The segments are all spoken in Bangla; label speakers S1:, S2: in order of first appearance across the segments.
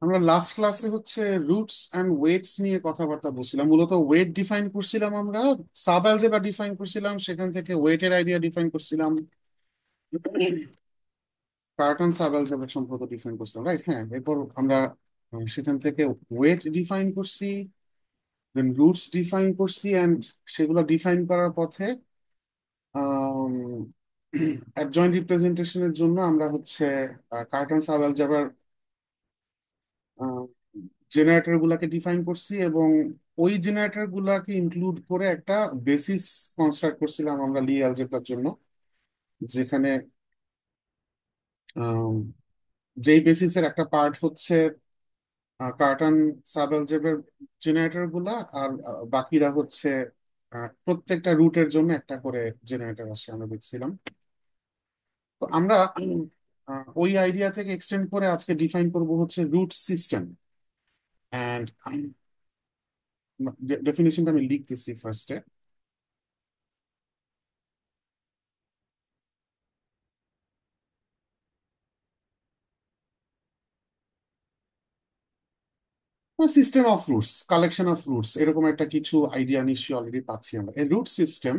S1: আমরা লাস্ট ক্লাসে হচ্ছে রুটস অ্যান্ড ওয়েটস নিয়ে কথাবার্তা বলছিলাম। মূলত ওয়েট ডিফাইন করছিলাম, আমরা সাব অ্যালজেব্রা ডিফাইন করছিলাম, সেখান থেকে ওয়েটের আইডিয়া ডিফাইন করছিলাম, প্যাটার্ন সাব অ্যালজেব্রা সম্পর্ক ডিফাইন করছিলাম, রাইট? হ্যাঁ, এরপর আমরা সেখান থেকে ওয়েট ডিফাইন করছি, দেন রুটস ডিফাইন করছি, অ্যান্ড সেগুলো ডিফাইন করার পথে অ্যাডজয়েন্ট রিপ্রেজেন্টেশনের জন্য আমরা হচ্ছে কার্টন সাব অ্যালজেব্রার জেনারেটর গুলাকে ডিফাইন করছি, এবং ওই জেনারেটর গুলাকে ইনক্লুড করে একটা বেসিস কনস্ট্রাক্ট করছিলাম আমরা লি অ্যালজেব্রার জন্য, যেখানে আম, যেই বেসিসের একটা পার্ট হচ্ছে কার্টন সাব অ্যালজেব্রার জেনারেটর গুলা, আর বাকিরা হচ্ছে প্রত্যেকটা রুটের জন্য একটা করে জেনারেটর আসে আমরা দেখছিলাম। তো আমরা ওই আইডিয়া থেকে এক্সটেন্ড করে আজকে ডিফাইন করব হচ্ছে রুট সিস্টেম। অ্যান্ড ডেফিনেশনটা আমি লিখতেছি ফার্স্টে। System of roots, collection of roots, এরকম একটা কিছু আইডিয়া নিশ্চয়ই অলরেডি পাচ্ছি আমরা। এই রুট সিস্টেম,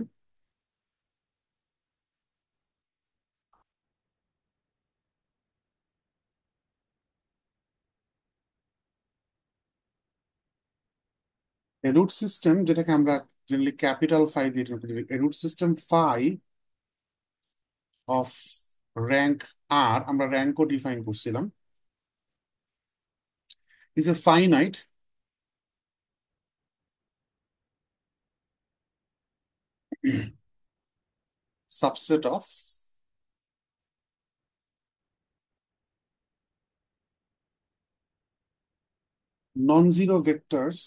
S1: এই রুট সিস্টেম যেটাকে আমরা জেনারেলি ক্যাপিটাল ফাই দিয়ে denote করি, এই root system phi of rank r, আমরা র্যাঙ্কও ডিফাইন করছিলাম, is a finite subset of non zero vectors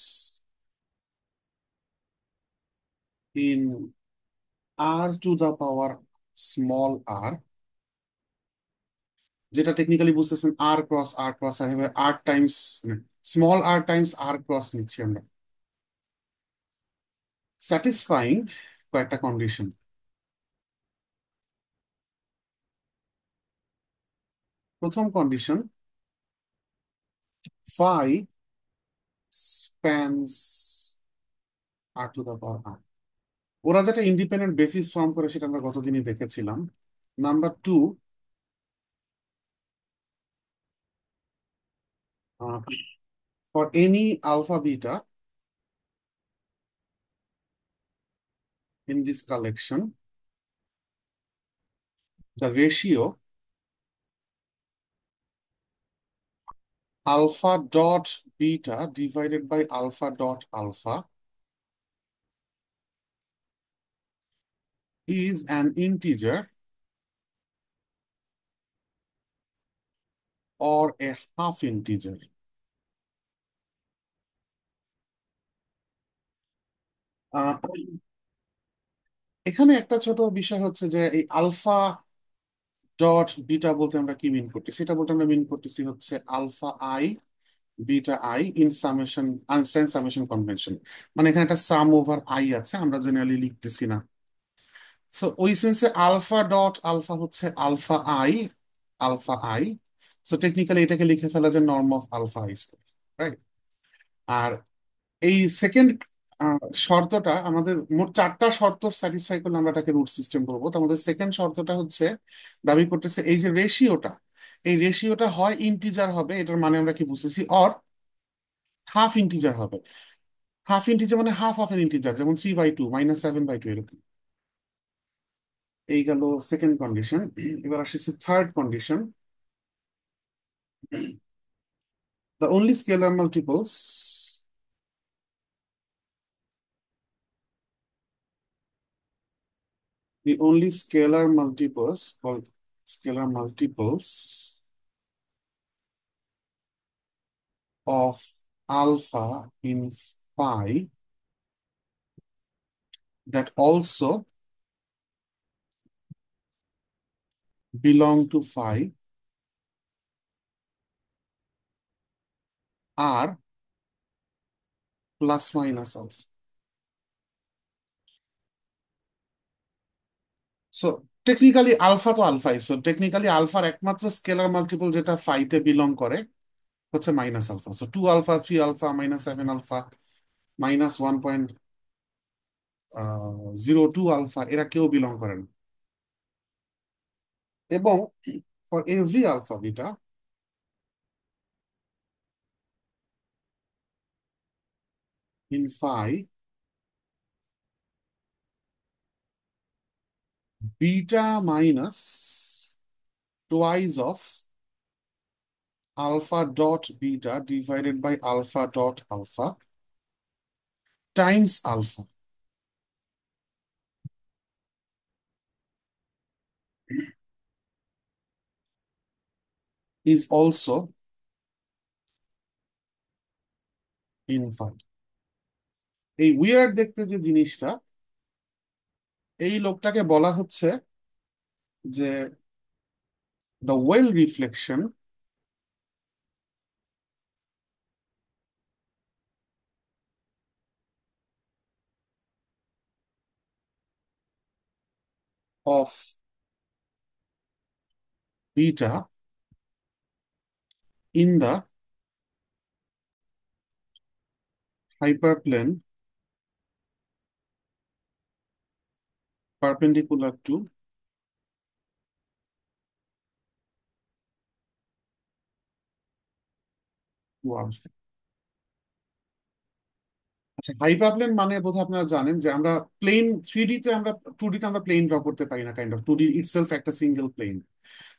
S1: in R to the power small r, যেটা টেকনিক্যালি বুঝতেছেন R cross R cross R, R times small আর টাইমস আর ক্রস নিচ্ছি আমরা, স্যাটিসফাইং কয়েকটা কন্ডিশন। প্রথম condition, phi spans r to the power r। ওরা যেটা ইন্ডিপেন্ডেন্ট বেসিস ফর্ম করে সেটা আমরা গতদিনই দেখেছিলাম। Number two, for any alpha beta in this collection, the ratio alpha dot beta divided by alpha dot alpha is an integer or a half integer। আহ, এখানে একটা ছোট বিষয় হচ্ছে যে এই আলফা ডট বিটা বলতে আমরা কি মিন করতেছি, সেটা বলতে আমরা মিন করতেছি হচ্ছে alpha I beta I in summation, Einstein summation convention. মানে এখানে একটা সাম ওভার আই আছে, আমরা জেনারেলি লিখতেছি না। সো ওই সেন্সে আলফা ডট আলফা হচ্ছে alpha i, alpha i. So technically এটাকে লিখে ফেলা যায় norm of alpha i square, right? আর এই সেকেন্ড শর্তটা, আমাদের মোট চারটা শর্ত স্যাটিসফাই করলে আমরা এটাকে রুট সিস্টেম বলবো। তো আমাদের সেকেন্ড শর্তটা হচ্ছে দাবি করতেছে এই যে রেশিওটা, এই রেশিওটা হয় ইন্টিজার হবে, এটার মানে আমরা কি বুঝতেছি, অর হাফ ইন্টিজার হবে। হাফ ইন্টিজার মানে হাফ অফ এন ইন্টিজার, যেমন 3/2, -7/2, এরকম। এই গেল সেকেন্ড কন্ডিশন। এবার আসছে third condition, the only scalar multiples the only scalar multiples of alpha in phi that also belong to phi are plus minus alpha। So technically alpha তো আলফাই, সো টেকনিক্যালি আলফার একমাত্র স্কেলার মাল্টিপল যেটা ফাইতে বিলং করে হচ্ছে minus alpha. So 2 alpha, 3 alpha, -7 alpha, -1.02 alpha, এরা কেউ বিলং করে না। এবং for every alpha beta in phi, beta minus twice of alpha dot beta divided by alpha dot alpha times alpha is also infinite। এই উইয়ার্ড দেখতে যে জিনিসটা, এই লোকটাকে বলা হচ্ছে যে the well reflection of beta in the hyperplane perpendicular to alpha। আচ্ছা, হাইপারপ্লেন মানে বোধহয় আপনারা জানেন যে আমরা প্লেন, 3D তে আমরা, 2D তে আমরা প্লেন ড্র করতে পারি না, কাইন্ড অফ 2D ইটসেলফ একটা সিঙ্গেল প্লেন।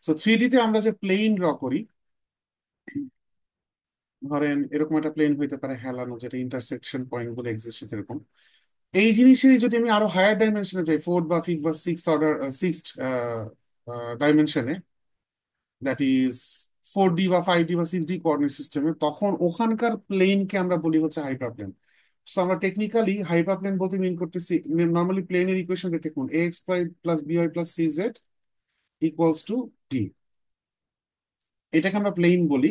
S1: সো 3D তে আমরা যে প্লেন ড্র করি, ধরেন এরকম একটা প্লেন হইতে পারে হেলানো, যেটা ইন্টারসেকশন পয়েন্ট গুলো এক্সিস্ট এরকম। এই জিনিসেরই যদি আমি আরো হায়ার ডাইমেনশনে যাই, ফোর্থ বা ফিফথ বা সিক্স অর্ডার, সিক্স ডাইমেনশনে, দ্যাট ইজ 4D বা 5D বা 6D কোঅর্ডিনেট সিস্টেমে, তখন ওখানকার প্লেনকে আমরা বলি হচ্ছে হাইপারপ্লেন। সো আমরা টেকনিক্যালি হাইপারপ্লেন বলতে মিন করতেছি, নর্মালি প্লেনের ইকুয়েশন দেখতে কোন ax y plus by plus cz equals to d, এটাকে আমরা প্লেন বলি।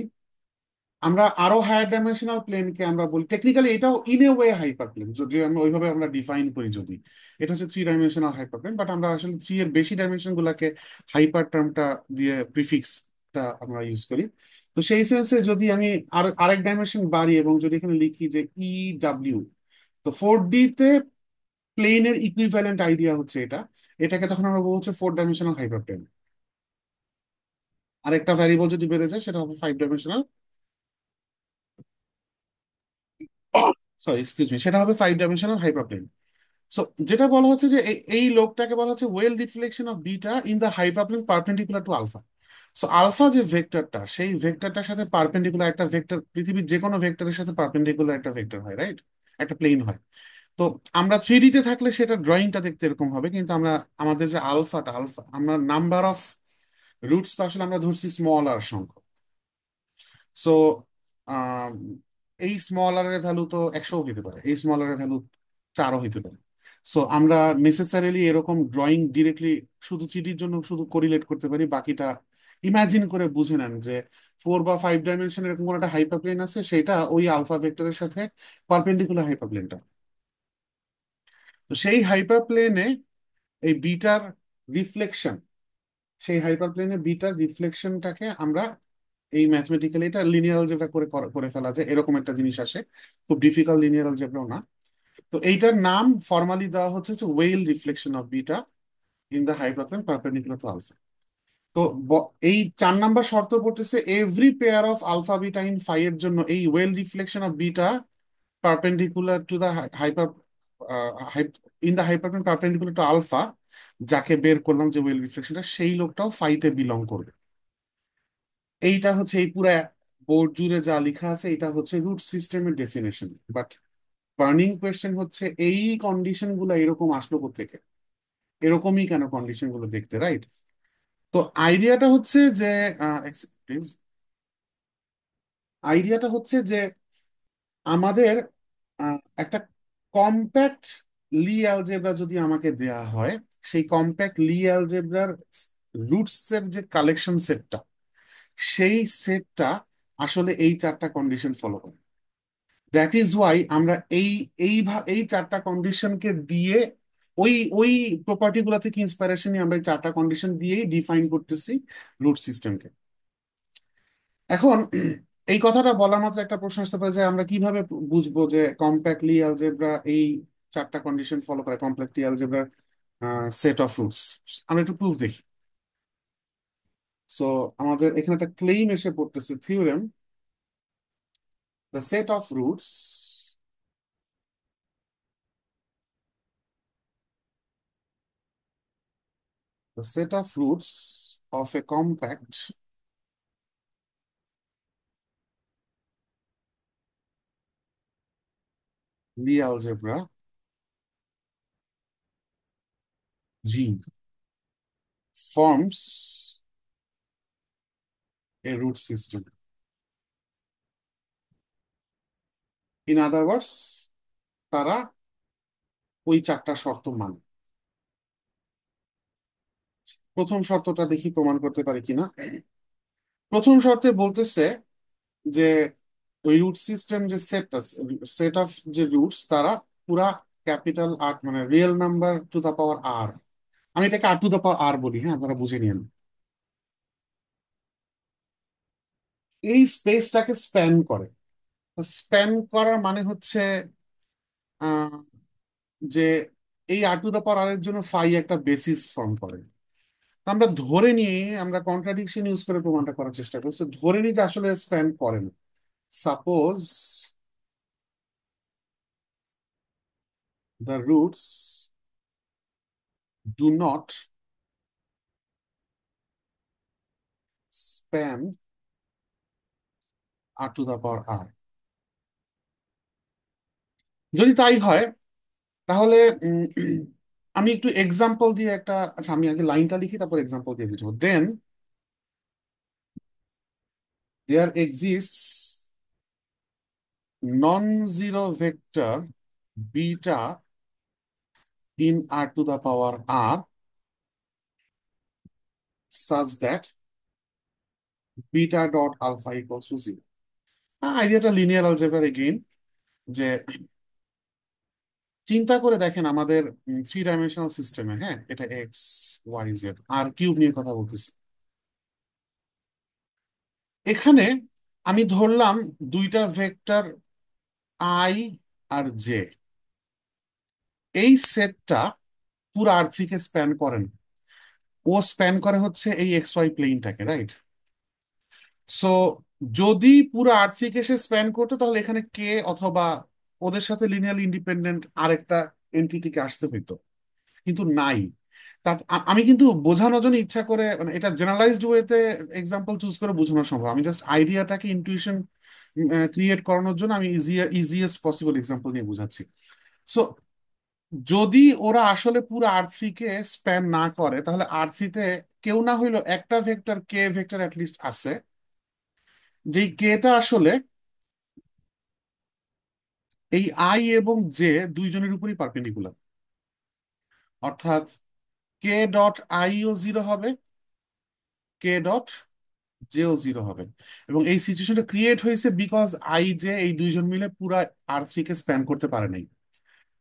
S1: আমরা আরো হায়ার ডাইমেনশনাল প্লেনকে আমরা বলি টেকনিক্যালি, এটাও in a way hyperplane, যদি আমরা ওইভাবে আমরা ডিফাইন করি। যদি এটা হচ্ছে 3 ডাইমেনশনাল হাইপার প্লেন, বাট আমরা আসলে 3 এর বেশি ডাইমেনশন গুলাকে হাইপার টার্মটা দিয়ে প্রিফিক্সটা আমরা ইউজ করি। তো সেই সেন্সে যদি আমি আর আরেক ডাইমেনশন বাড়ি এবং যদি এখানে লিখি যে ই ডাব্লিউ, তো 4D তে প্লেনের ইকুইভ্যালেন্ট আইডিয়া হচ্ছে এটা, এটাকে তখন আমরা বলবো হচ্ছে 4 ডাইমেনশনাল হাইপার প্লেন। আরেকটা ভ্যারিয়েবল যদি বেড়ে যায় সেটা হবে 5 ডাইমেনশনাল, সরি এক্সকিউজ মি, সেটা হবে 5 ডাইমেনশনাল হাইপারপ্লেন। সো যেটা বলা হচ্ছে যে এই লোকটাকে বলা হচ্ছে well reflection of beta in the hyperplane perpendicular to alpha. So alpha যে ভেক্টরটা, সেই ভেক্টরটার সাথে পারপেন্ডিকুলার একটা ভেক্টর, পৃথিবীর যে কোনো ভেক্টরের সাথে পারপেন্ডিকুলার একটা ভেক্টর হয়, রাইট? একটা প্লেন হয়। তো আমরা 3D তে থাকলে সেটা ড্রয়িংটা দেখতে এরকম হবে, কিন্তু আমরা আমাদের যে আলফাটা, আলফা আমরা নাম্বার অফ রুটস তো আসলে আমরা ধরছি স্মল আর সংখ্যক। সো এই স্মল আর এর ভ্যালু তো 100 হইতে পারে, এই স্মল আর এর ভ্যালু 4ও হইতে পারে। সো আমরা নেসেসারিলি এরকম ড্রয়িং ডিরেক্টলি শুধু 3Dর জন্য শুধু কোরিলেট করতে পারি, বাকিটা ইমাজিন করে বুঝে নেন যে 4 বা 5 ডাইমেনশন এরকম কোন একটা হাইপারপ্লেন আছে, সেটা ওই আলফা ভেক্টরের সাথে পারপেন্ডিকুলার হাইপারপ্লেনটা। তো সেই হাইপারপ্লেনে এই বিটার রিফ্লেকশন, সেই হাইপারপ্লেনে বিটার রিফ্লেকশনটাকে আমরা এই ম্যাথমেটিক্যালি, এটা লিনিয়ার অলজেব্রা করে করে ফেলা যায়, এরকম একটা জিনিস আসে। খুব ডিফিকাল্ট লিনিয়ার অলজেব্রাও না। তো এইটার নাম ফর্মালি দেওয়া হচ্ছে well reflection of beta in the hyperplane perpendicular to alpha. তো এই 4 নাম্বার শর্ত পড়তেছে every pair of alpha beta in phi এর জন্য এই well reflection of beta perpendicular to the hyper in the hyperplane perpendicular to alpha, যাকে বের করলাম যে ওয়েল রিফ্লেকশনটা, সেই লোকটাও ফাইতে বিলং করবে। এইটা হচ্ছে এই পুরা বোর্ড জুড়ে যা লেখা আছে, এটা হচ্ছে রুট সিস্টেমের ডেফিনেশন। বাট বার্নিং কোয়েশ্চেন হচ্ছে এই কন্ডিশন গুলো এরকম আসলো কোত্থেকে, এরকমই কেন কন্ডিশন গুলো দেখতে, রাইট? তো আইডিয়াটা হচ্ছে যে please, আইডিয়াটা হচ্ছে যে আমাদের একটা কম্প্যাক্ট লি অ্যালজেব্রা যদি আমাকে দেয়া হয়, সেই কম্প্যাক্ট লি অ্যালজেব্রার রুটস এর যে কালেকশন সেটটা, সেই সেটটা আসলে এই 4টা কন্ডিশন ফলো করে। দ্যাট ইজ ওয়াই আমরা এই 4টা কন্ডিশনকে দিয়ে, ওই ওই প্রপার্টি গুলা থেকে ইন্সপিরেশন নিয়ে আমরা এই 4টা কন্ডিশন দিয়েই ডিফাইন করতেছি রুট সিস্টেমকে। এখন এই কথাটা বলা মাত্র একটা প্রশ্ন আসতে পারে যে আমরা কিভাবে বুঝবো যে কম্প্যাক্টলি অ্যালজেব্রা এই চারটা কন্ডিশন ফলো করে, কমপ্লেক্সলি অ্যালজেব্রার সেট অফ রুটস। আমরা একটু প্রুফ দেখি। সো আমাদের এখানে একটা ক্লেইম এসে পড়তেছে, theorem, the set of roots, the set of roots of a compact Lie algebra G forms a root system. In other words, তারা ওই চারটা শর্ত মানে। প্রথম শর্তটা দেখি প্রমাণ করতে পারি কিনা। প্রথম শর্তে বলতেছে যে ওই রুট সিস্টেম যে সেটটা, সেট অফ যে রুটস তারা পুরা ক্যাপিটাল আর মানে real number two the power আর। আমি এটাকে আর টু দা পাওয়ার আর বলি, হ্যাঁ আপনারা বুঝে নিন। এই স্পেসটাকে স্প্যান করে। স্প্যান করার মানে হচ্ছে আহ, যে এই আর টু দা পাওয়ার আর এর জন্য ফাই একটা বেসিস ফর্ম করে। আমরা ধরে নিয়ে আমরা কন্ট্রাডিকশন ইউজ করে প্রমাণটা করার চেষ্টা করছি, ধরে নিই যে আসলে স্প্যান করে না। Suppose the roots do not span R to the power r. যদি তাই হয় তাহলে উম, আমি একটু এক্সাম্পল দিয়ে একটা, আচ্ছা আমি আগে লাইনটা লিখি তারপর এক্সাম্পল দিয়ে বুঝবো। Then there exists non zero vector beta in R to the power r such that beta dot alpha equals to zero. আইডিয়াটা লিনিয়ার অ্যালজেব্রার এগেইন, যে চিন্তা করে দেখেন আমাদের থ্রি ডাইমেনশনাল সিস্টেমে, হ্যাঁ এটা এক্স ওয়াই জেড আর কিউব নিয়ে কথা বলতেছি। এখানে আমি ধরলাম দুইটা ভেক্টর আই আর জে, এই সেটটা পুরো আর থ্রি কে স্প্যান করেন। ও স্প্যান করে হচ্ছে এই এক্স ওয়াই প্লেনটাকে, রাইট? সো যদি পুরো আর থ্রি কে সে স্প্যান করতো তাহলে এখানে কে অথবা ওদের সাথে লিনিয়ারলি ইন্ডিপেন্ডেন্ট আরেকটা এন্টিটিকে আসতে হইতো, কিন্তু নাই। তা আমি কিন্তু বোঝানোর জন্য ইচ্ছা করে মানে এটা জেনারেলাইজড ওয়েতে এক্সাম্পল চুজ করে বোঝানো সম্ভব। আমি জাস্ট আইডিয়াটাকে ইনটুইশন ক্রিয়েট করানোর জন্য আমি ইজিয়েস্ট পসিবল এক্সাম্পল নিয়ে বোঝাচ্ছি। সো যদি ওরা আসলে পুরো আর থ্রি কে স্প্যান না করে তাহলে আর থ্রিতে কেউ না হইলেও একটা ভেক্টর কে ভেক্টর অ্যাটলিস্ট আছে, যেই কেটা আসলে এই আই এবং জে দুইজনের উপরই পারপেন্ডিকুলার। অর্থাৎ কে ডট আইও জিরো হবে, কে ডট জেও জিরো হবে। এবং এই সিচুয়েশনটা ক্রিয়েট হয়েছে বিকজ আই জে এই দুইজন মিলে পুরা আর থ্রি কে স্প্যান করতে পারে নাই।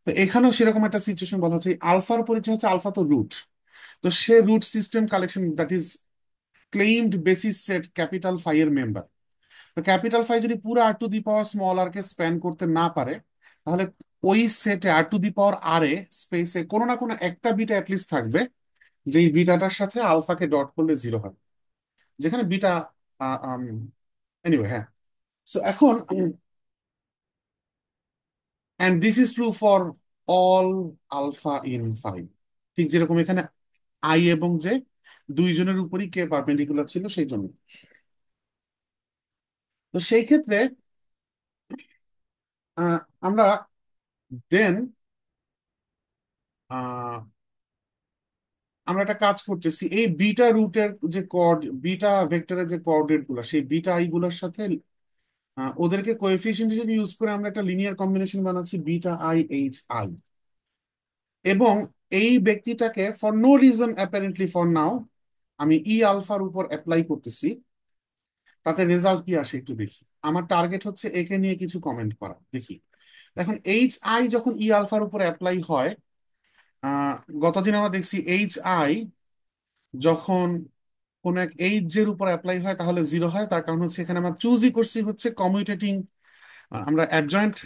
S1: তো এখানেও সেরকম একটা সিচুয়েশন বলা হচ্ছে। আলফার পরিচয় হচ্ছে আলফা তো রুট, তো সে root system collection that is claimed basis set capital phi এর মেম্বার। তো ক্যাপিটাল ফাই যদি পুরো R to the power small r কে স্প্যান করতে না পারে তাহলে ওই সেটে আর টু দি পাওয়ার আর এ স্পেসে কোনো না কোনো একটা বিটা অ্যাটলিস্ট থাকবে, যেই বিটাটার সাথে আলফাকে ডট করলে জিরো হয়, যেখানে বিটা এনিওয়ে হ্যাঁ। সো এখন and this is true for all alpha in phi. ঠিক যেরকম এখানে আই এবং জে দুইজনের উপরই কে পারপেন্ডিকুলার ছিল সেই জন্য। তো সেই ক্ষেত্রে আহ, আমরা দেন আমরা একটা কাজ করতেছি, এই বিটা রুটের যে বিটা ভেক্টরের যে কোঅর্ডিনেট গুলো সেই বিটা আই গুলোর সাথে ওদেরকে কোএফিসিয়েন্ট হিসেবে ইউজ করে আমরা একটা লিনিয়ার কম্বিনেশন বানাচ্ছি বিটা আই এইচ আই। এবং এই ব্যক্তিটাকে for no reason apparently for now আমি ই আলফার উপর অ্যাপ্লাই করতেছি, তাতে রেজাল্ট কি আসে একটু দেখি। আমার টার্গেট হচ্ছে একে নিয়ে কিছু কমেন্ট করা, দেখি। এখন এইচ আই যখন ই আলফার উপর অ্যাপ্লাই হয়, আহ গতদিন আমরা দেখছি এইচ আই যখন কোন এক এইচ এর উপর অ্যাপ্লাই হয় তাহলে জিরো হয়, তার কারণ হচ্ছে এখানে আমরা চুজই করছি হচ্ছে কমিউটেটিং, আমরা অ্যাডজয়েন্ট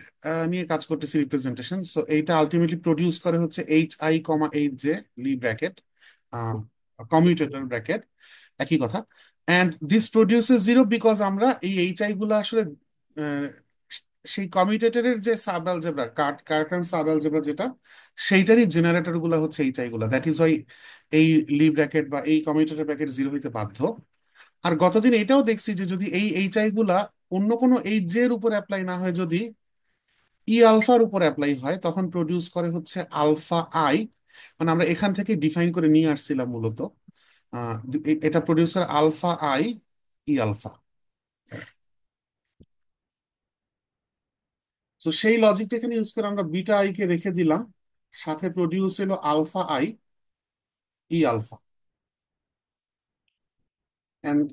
S1: নিয়ে কাজ করতেছি রিপ্রেজেন্টেশন। সো এইটা আলটিমেটলি প্রডিউস করে হচ্ছে H I comma H J Lie bracket commutator bracket, একই কথা। And this produces zero because আমরা এই এইচ আই গুলো আসলে আহ, সেই কমিউটেটরের যে sub algebra carton sub algebra যেটা, সেইটারই জেনারেটর গুলো হচ্ছে এইচ আই গুলা। দ্যাট ইজ ওয়াই এই লি ব্র্যাকেট বা এই কমিউটেটর ব্র্যাকেট জিরো হইতে বাধ্য। আর গতদিন এটাও দেখছি যে যদি এই এইচ আই গুলা অন্য কোনো এইচ জে এর উপর অ্যাপ্লাই না হয়, যদি ই আলফার উপর অ্যাপ্লাই হয়, তখন প্রডিউস করে হচ্ছে আলফা আই। মানে আমরা এখান থেকে ডিফাইন করে নিয়ে আসছিলাম মূলত, আহ, এটা প্রডিউস করে আলফা আই ই আলফা। তো সেই লজিকটা এখানে ইউজ করে আমরা বিটা আই কে রেখে দিলাম, সাথে প্রডিউস হলো alpha I E alpha. And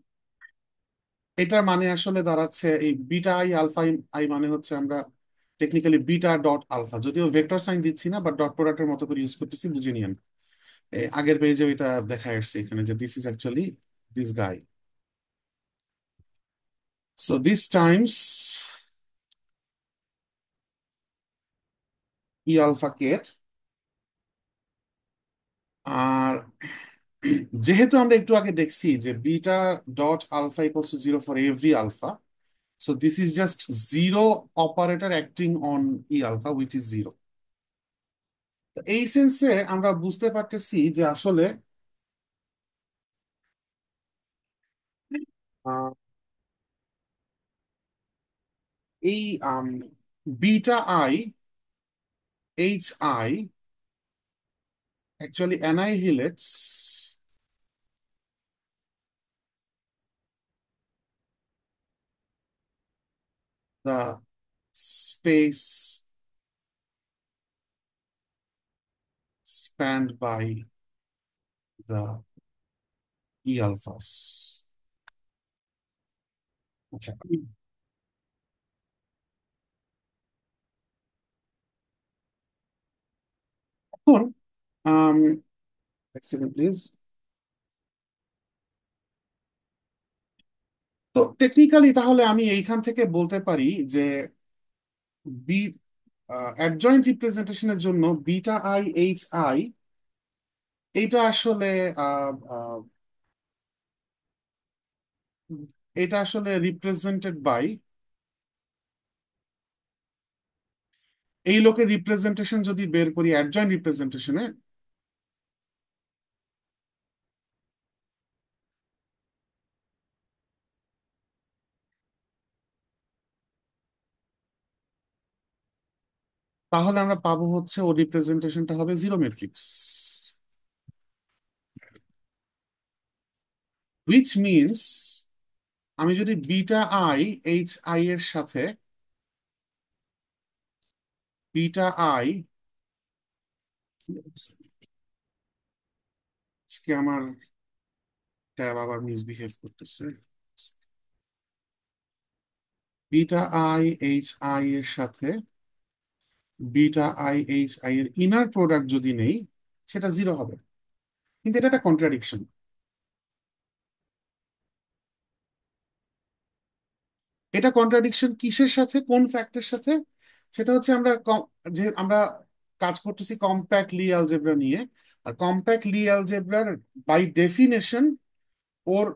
S1: এটার মানে আসলে দাঁড়াচ্ছে এই বিটা আই আলফা আই মানে হচ্ছে আমরা টেকনিক্যালি বিটা ডট আলফা, যদিও ভেক্টর সাইন দিচ্ছি না, বাট ডট প্রোডাক্টের মতো করে ইউজ করতেছি, বুঝে নিয়েন। আগের পেজে ওইটা দেখা যাচ্ছে এখানে যে this is actually this guy. So this times e alpha ket. আর যেহেতু আমরা একটু আগে দেখছি যে beta dot alpha equals to zero for every alpha, so this is just zero operator acting on e alpha which is zero. এই সেন্সে আমরা বুঝতে পারতেছি যে আসলে আহ, এই beta i H i actually annihilates the space spanned by the E alphas. আচ্ছা, এখন um, এক সেকেন্ড প্লিজ। তো টেকনিক্যালি তাহলে আমি এইখান থেকে বলতে পারি যে বি অ্যাডজয়েন্ট রিপ্রেজেন্টেশনের জন্য বিটা আই এইচ আই এইটা আসলে আহ, আহ, এটা আসলে রিপ্রেজেন্টেড বাই এই লোকের রিপ্রেজেন্টেশন যদি বের করি অ্যাডজয়েন্ট রিপ্রেজেন্টেশনে, তাহলে আমরা পাবো হচ্ছে ও রিপ্রেজেন্টেশনটা হবে জিরো ম্যাট্রিক্স, হুইচ মিনস আমি যদি বিটা আই এইচ আই এর সাথে বিটা আই, আজকে আমার ট্যাব আবার মিসবিহেভ করতেছে, বিটা আই এইচ আই এর সাথে বিটা আই এইচ আই এর ইনার প্রোডাক্ট যদি নেই, সেটা জিরো হবে। কিন্তু এটা একটা কন্ট্রাডিকশন। এটা কন্ট্রাডিকশন কিসের সাথে, কোন ফ্যাক্টের সাথে? সেটা হচ্ছে আমরা যে আমরা কাজ করতেছি কম্প্যাক্ট লি অ্যালজেব্রা নিয়ে। আর কম্প্যাক্ট লি অ্যালজেব্রার বাই ডেফিনেশন ওর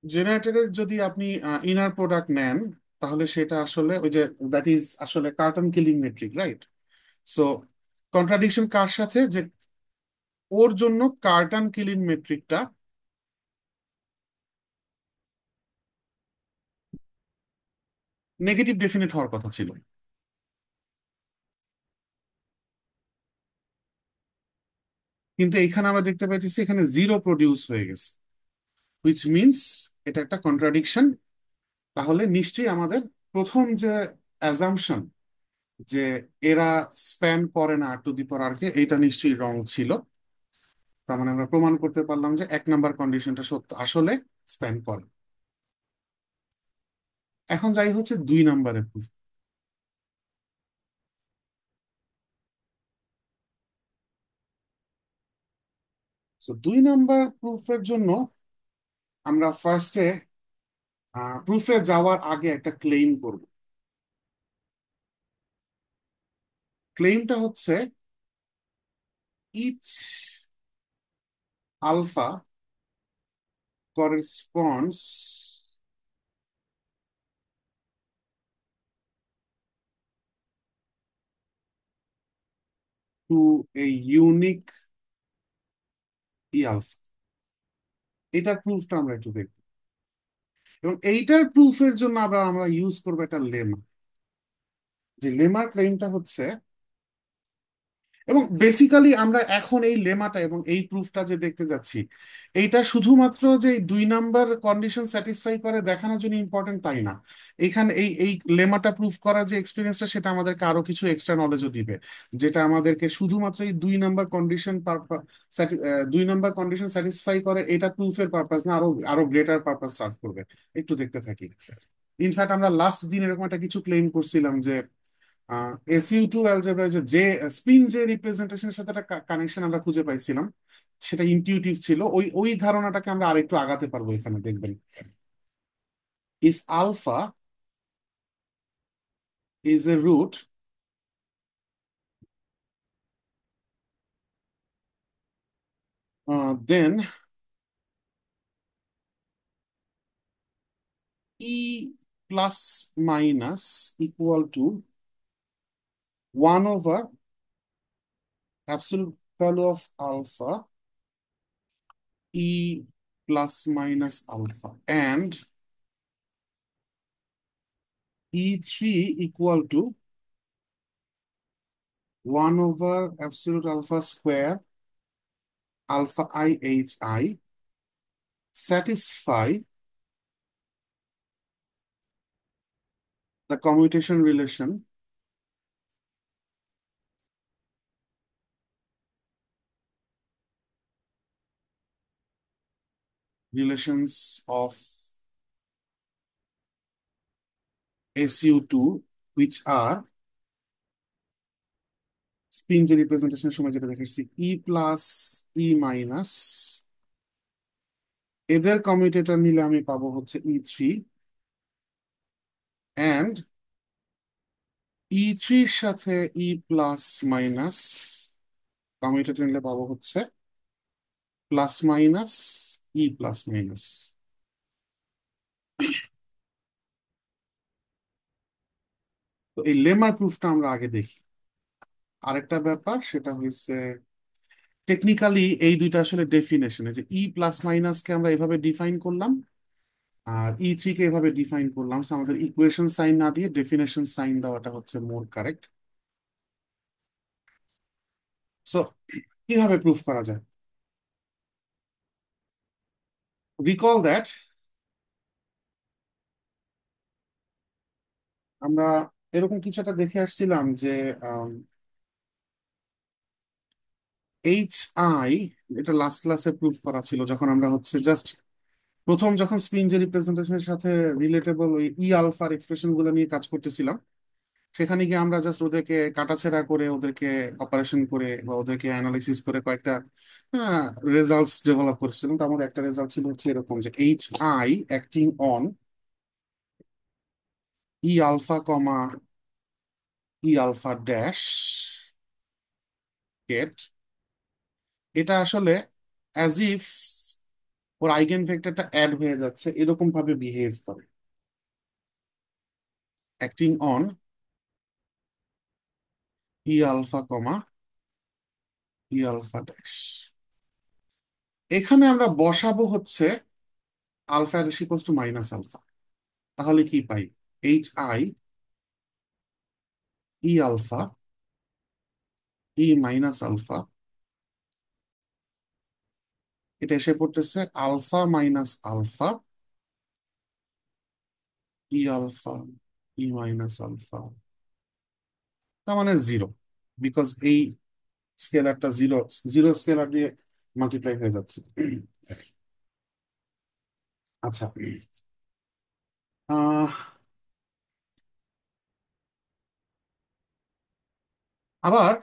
S1: জেনারেটরের যদি আপনি ইনার প্রোডাক্ট নেন, তাহলে সেটা আসলে ওই যে দ্যাট ইজ আসলে Cartan Killing metric, right? So contradiction কার সাথে, যে ওর জন্য কার্টন কিলিং মেট্রিকটা নেগেটিভ ডেফিনেট হওয়ার কথা ছিল, কিন্তু এখানে আমরা দেখতে পাইতেছি এখানে জিরো প্রডিউস হয়ে গেছে, হুইচ মিনস এটা একটা কন্ট্রাডিকশন। তাহলে নিশ্চয়ই আমাদের প্রথম যে অ্যাজাম্পশন যে এরা স্প্যান করে না টু দি পাওয়ার আর কে, এটা নিশ্চয়ই রং ছিল। তার মানে আমরা প্রমাণ করতে পারলাম যে এক নাম্বার কন্ডিশনটা সত্য, আসলে স্প্যান করে। এখন যাই হচ্ছে দুই নাম্বারের প্রুফ। দুই নাম্বার প্রুফের জন্য আমরা ফার্স্টে প্রুফে যাওয়ার আগে একটা ক্লেম করব। ক্লেমটা হচ্ছে each alpha corresponds to a unique e alpha। এটার প্রুফটা আমরা একটু দেখব, এবং এইটার প্রুফের জন্য আমরা আমরা ইউজ করবো একটা লেমা। যে লেমার ক্লেমটা হচ্ছে, এবং বেসিক্যালি আমরা এখন এই লেমাটা এবং এই প্রুফটা যে দেখতে যাচ্ছি, এইটা শুধুমাত্র যে এই দুই নাম্বার কন্ডিশন স্যাটিসফাই করে দেখানোর জন্য ইম্পর্টেন্ট তাই না। এখানে এই এই লেমাটা প্রুফ করার যে এক্সপিরিয়েন্সটা, সেটা আমাদেরকে আরো কিছু এক্সট্রা নলেজও দিবে, যেটা আমাদেরকে শুধুমাত্র এই দুই নাম্বার কন্ডিশন দুই নাম্বার কন্ডিশন স্যাটিসফাই করে এটা প্রুফের পারপাস না, আরো আরো গ্রেটার পারপাস সার্ভ করবে। একটু দেখতে থাকি। ইনফ্যাক্ট আমরা লাস্ট দিন এরকম একটা কিছু ক্লেম করছিলাম যে এসইউ টু অ্যালজেব্রা যে যে স্পিন যে রিপ্রেজেন্টেশনের সাথে একটা কানেকশন আমরা খুঁজে পাইছিলাম, সেটা ইনটিউটিভ ছিল। ওই ওই ধারণাটাকে আমরা আরেকটু আগাতে পারবো এখানে, দেখবেন। If alpha is a root, then E plus minus equal to 1 over absolute value of alpha e plus minus alpha, and e3 equal to 1 over absolute alpha square alpha I h I satisfy the commutation relations of SU2, which are spin যে রিপ্রেজেন্টেশনের সময় যেটা দেখেছি ই প্লাস ই মাইনাস, এদের কমিউটেটর নিলে আমি পাবো হচ্ছে E3, অ্যান্ড E3-র সাথে ই প্লাস মাইনাস কমিউটেটর নিলে পাবো হচ্ছে plus minus E plus minus. তো এই লেমার প্রুফটা আমরা আগে দেখি। আরেকটা ব্যাপার সেটা হয়েছে, টেকনিক্যালি এই দুইটা আসলে ডেফিনেশনে, যে ই প্লাস মাইনাসকে আমরা এভাবে ডিফাইন করলাম আর E3 কে এভাবে ডিফাইন করলাম, So আমাদের ইকুয়েশন সাইন না দিয়ে ডেফিনেশন সাইন দেওয়াটা হচ্ছে মোর কারেক্ট। সো কিভাবে প্রুফ করা যায়? রিকল দ্যাট আমরা এরকম কিছু একটা দেখে আসছিলাম যে এইচ আই, এটা লাস্ট ক্লাসে প্রুফ করা ছিল যখন আমরা হচ্ছে জাস্ট প্রথম যখন স্পিন যে রিপ্রেজেন্টেশনের সাথে রিলেটেবল ওই ই আলফার এক্সপ্রেশন গুলো নিয়ে কাজ করতেছিলাম, সেখানে গিয়ে আমরা জাস্ট ওদেরকে কাটাছেড়া করে, ওদেরকে অপারেশন করে বা ওদেরকে অ্যানালাইসিস করে কয়েকটা রেজাল্টস ডেভেলপ করেছিলাম। তার মধ্যে একটা রেজাল্ট ছিল হচ্ছে এরকম, যে h i acting on e alpha comma E alpha dash গেট, এটা আসলে অ্যাজ ইফ ওর আইগেন ভেক্টরটা অ্যাড হয়ে যাচ্ছে এরকম ভাবে বিহেভ করে, acting on e alpha comma E alpha dash. এখানে আমরা বসাবো হচ্ছে alpha equals to minus alpha. তাহলে কি পাই? H I E alpha e minus alpha, এটা এসে পড়তেছে আলফা মাইনাস আলফা ই আলফা ই মাইনাস আলফা, তার মানে জিরো, বিকজ এই স্কেলারটা জিরো, জিরো স্কেলার দিয়ে মাল্টিপ্লাই হয়ে যাচ্ছে। আচ্ছা, আহ আবার,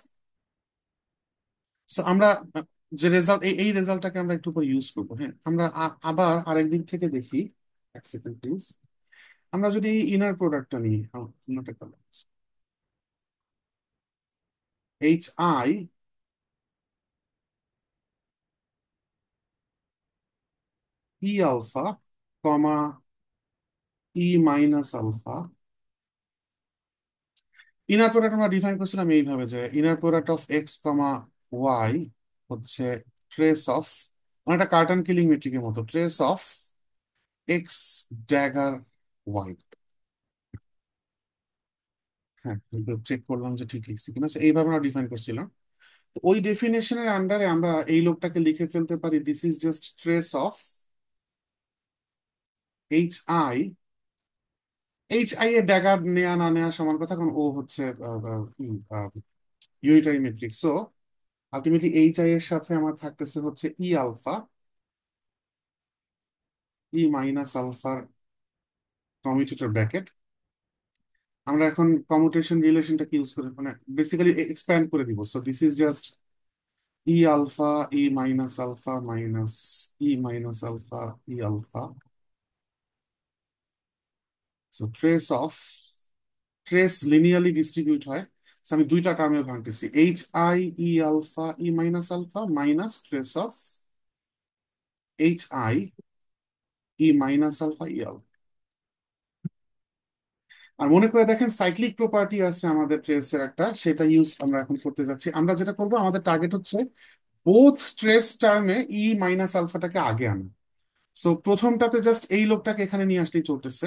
S1: so আমরা যে রেজাল্ট, এই রেজাল্টটাকে আমরা একটু পরে ইউজ করবো। হ্যাঁ, আমরা আবার আরেক দিক থেকে দেখি। এক সেকেন্ড প্লিজ। আমরা যদি ইনার প্রোডাক্টটা নিই, HI e alpha comma minus alpha. Inner product আমরা ডিফাইন করছিলাম এইভাবে যে inner product of x comma y হচ্ছে ট্রেস অফ, মানে একটা কার্টন কিলিং মেট্রিকের মতো, trace of x dagger y. হ্যাঁ, চেক করলাম যে ঠিক লিখছি কিনা। So, এইভাবে আমরা ডিফাইন করছিলাম। তো ওই ডেফিনেশনের আন্ডারে আমরা এই লোকটাকে লিখে ফেলতে পারি, this is just trace of HI। এর ড্যাগার নেয়া না নেয়া সমান কথা, কারণ ও হচ্ছে ইউনিটারি মেট্রিক। সো আলটিমেটলি এর সাথে আমার থাকতেছে হচ্ছে ই আলফা, মাইনাস আলফার কমিউটেটর ব্র্যাকেট। আমরা এখন কমিউটেশন রিলেশনটাকে ইউজ করে মানে বেসিক্যালি এক্সপ্যান্ড করে দিব। So this is just alpha, minus alpha minus minus alpha, alpha. So trace linearly distribute হয়। So, আমি দুইটা টার্মে ভাঙতেছি, HI alpha minus alpha minus trace of HI minus alpha alpha. আর মনে করে দেখেন সাইক্লিক প্রপার্টি আছে আমাদের ট্রেসের একটা, সেটা ইউজ আমরা এখন করতে যাচ্ছি। আমরা যেটা করব, আমাদের টার্গেট হচ্ছে বোথ ট্রেস টার্মে মাইনাস আলফাটাকে আগে আনা। সো প্রথমটাতে জাস্ট এই লোকটাকে এখানে নিয়ে আসলেই চলতেছে,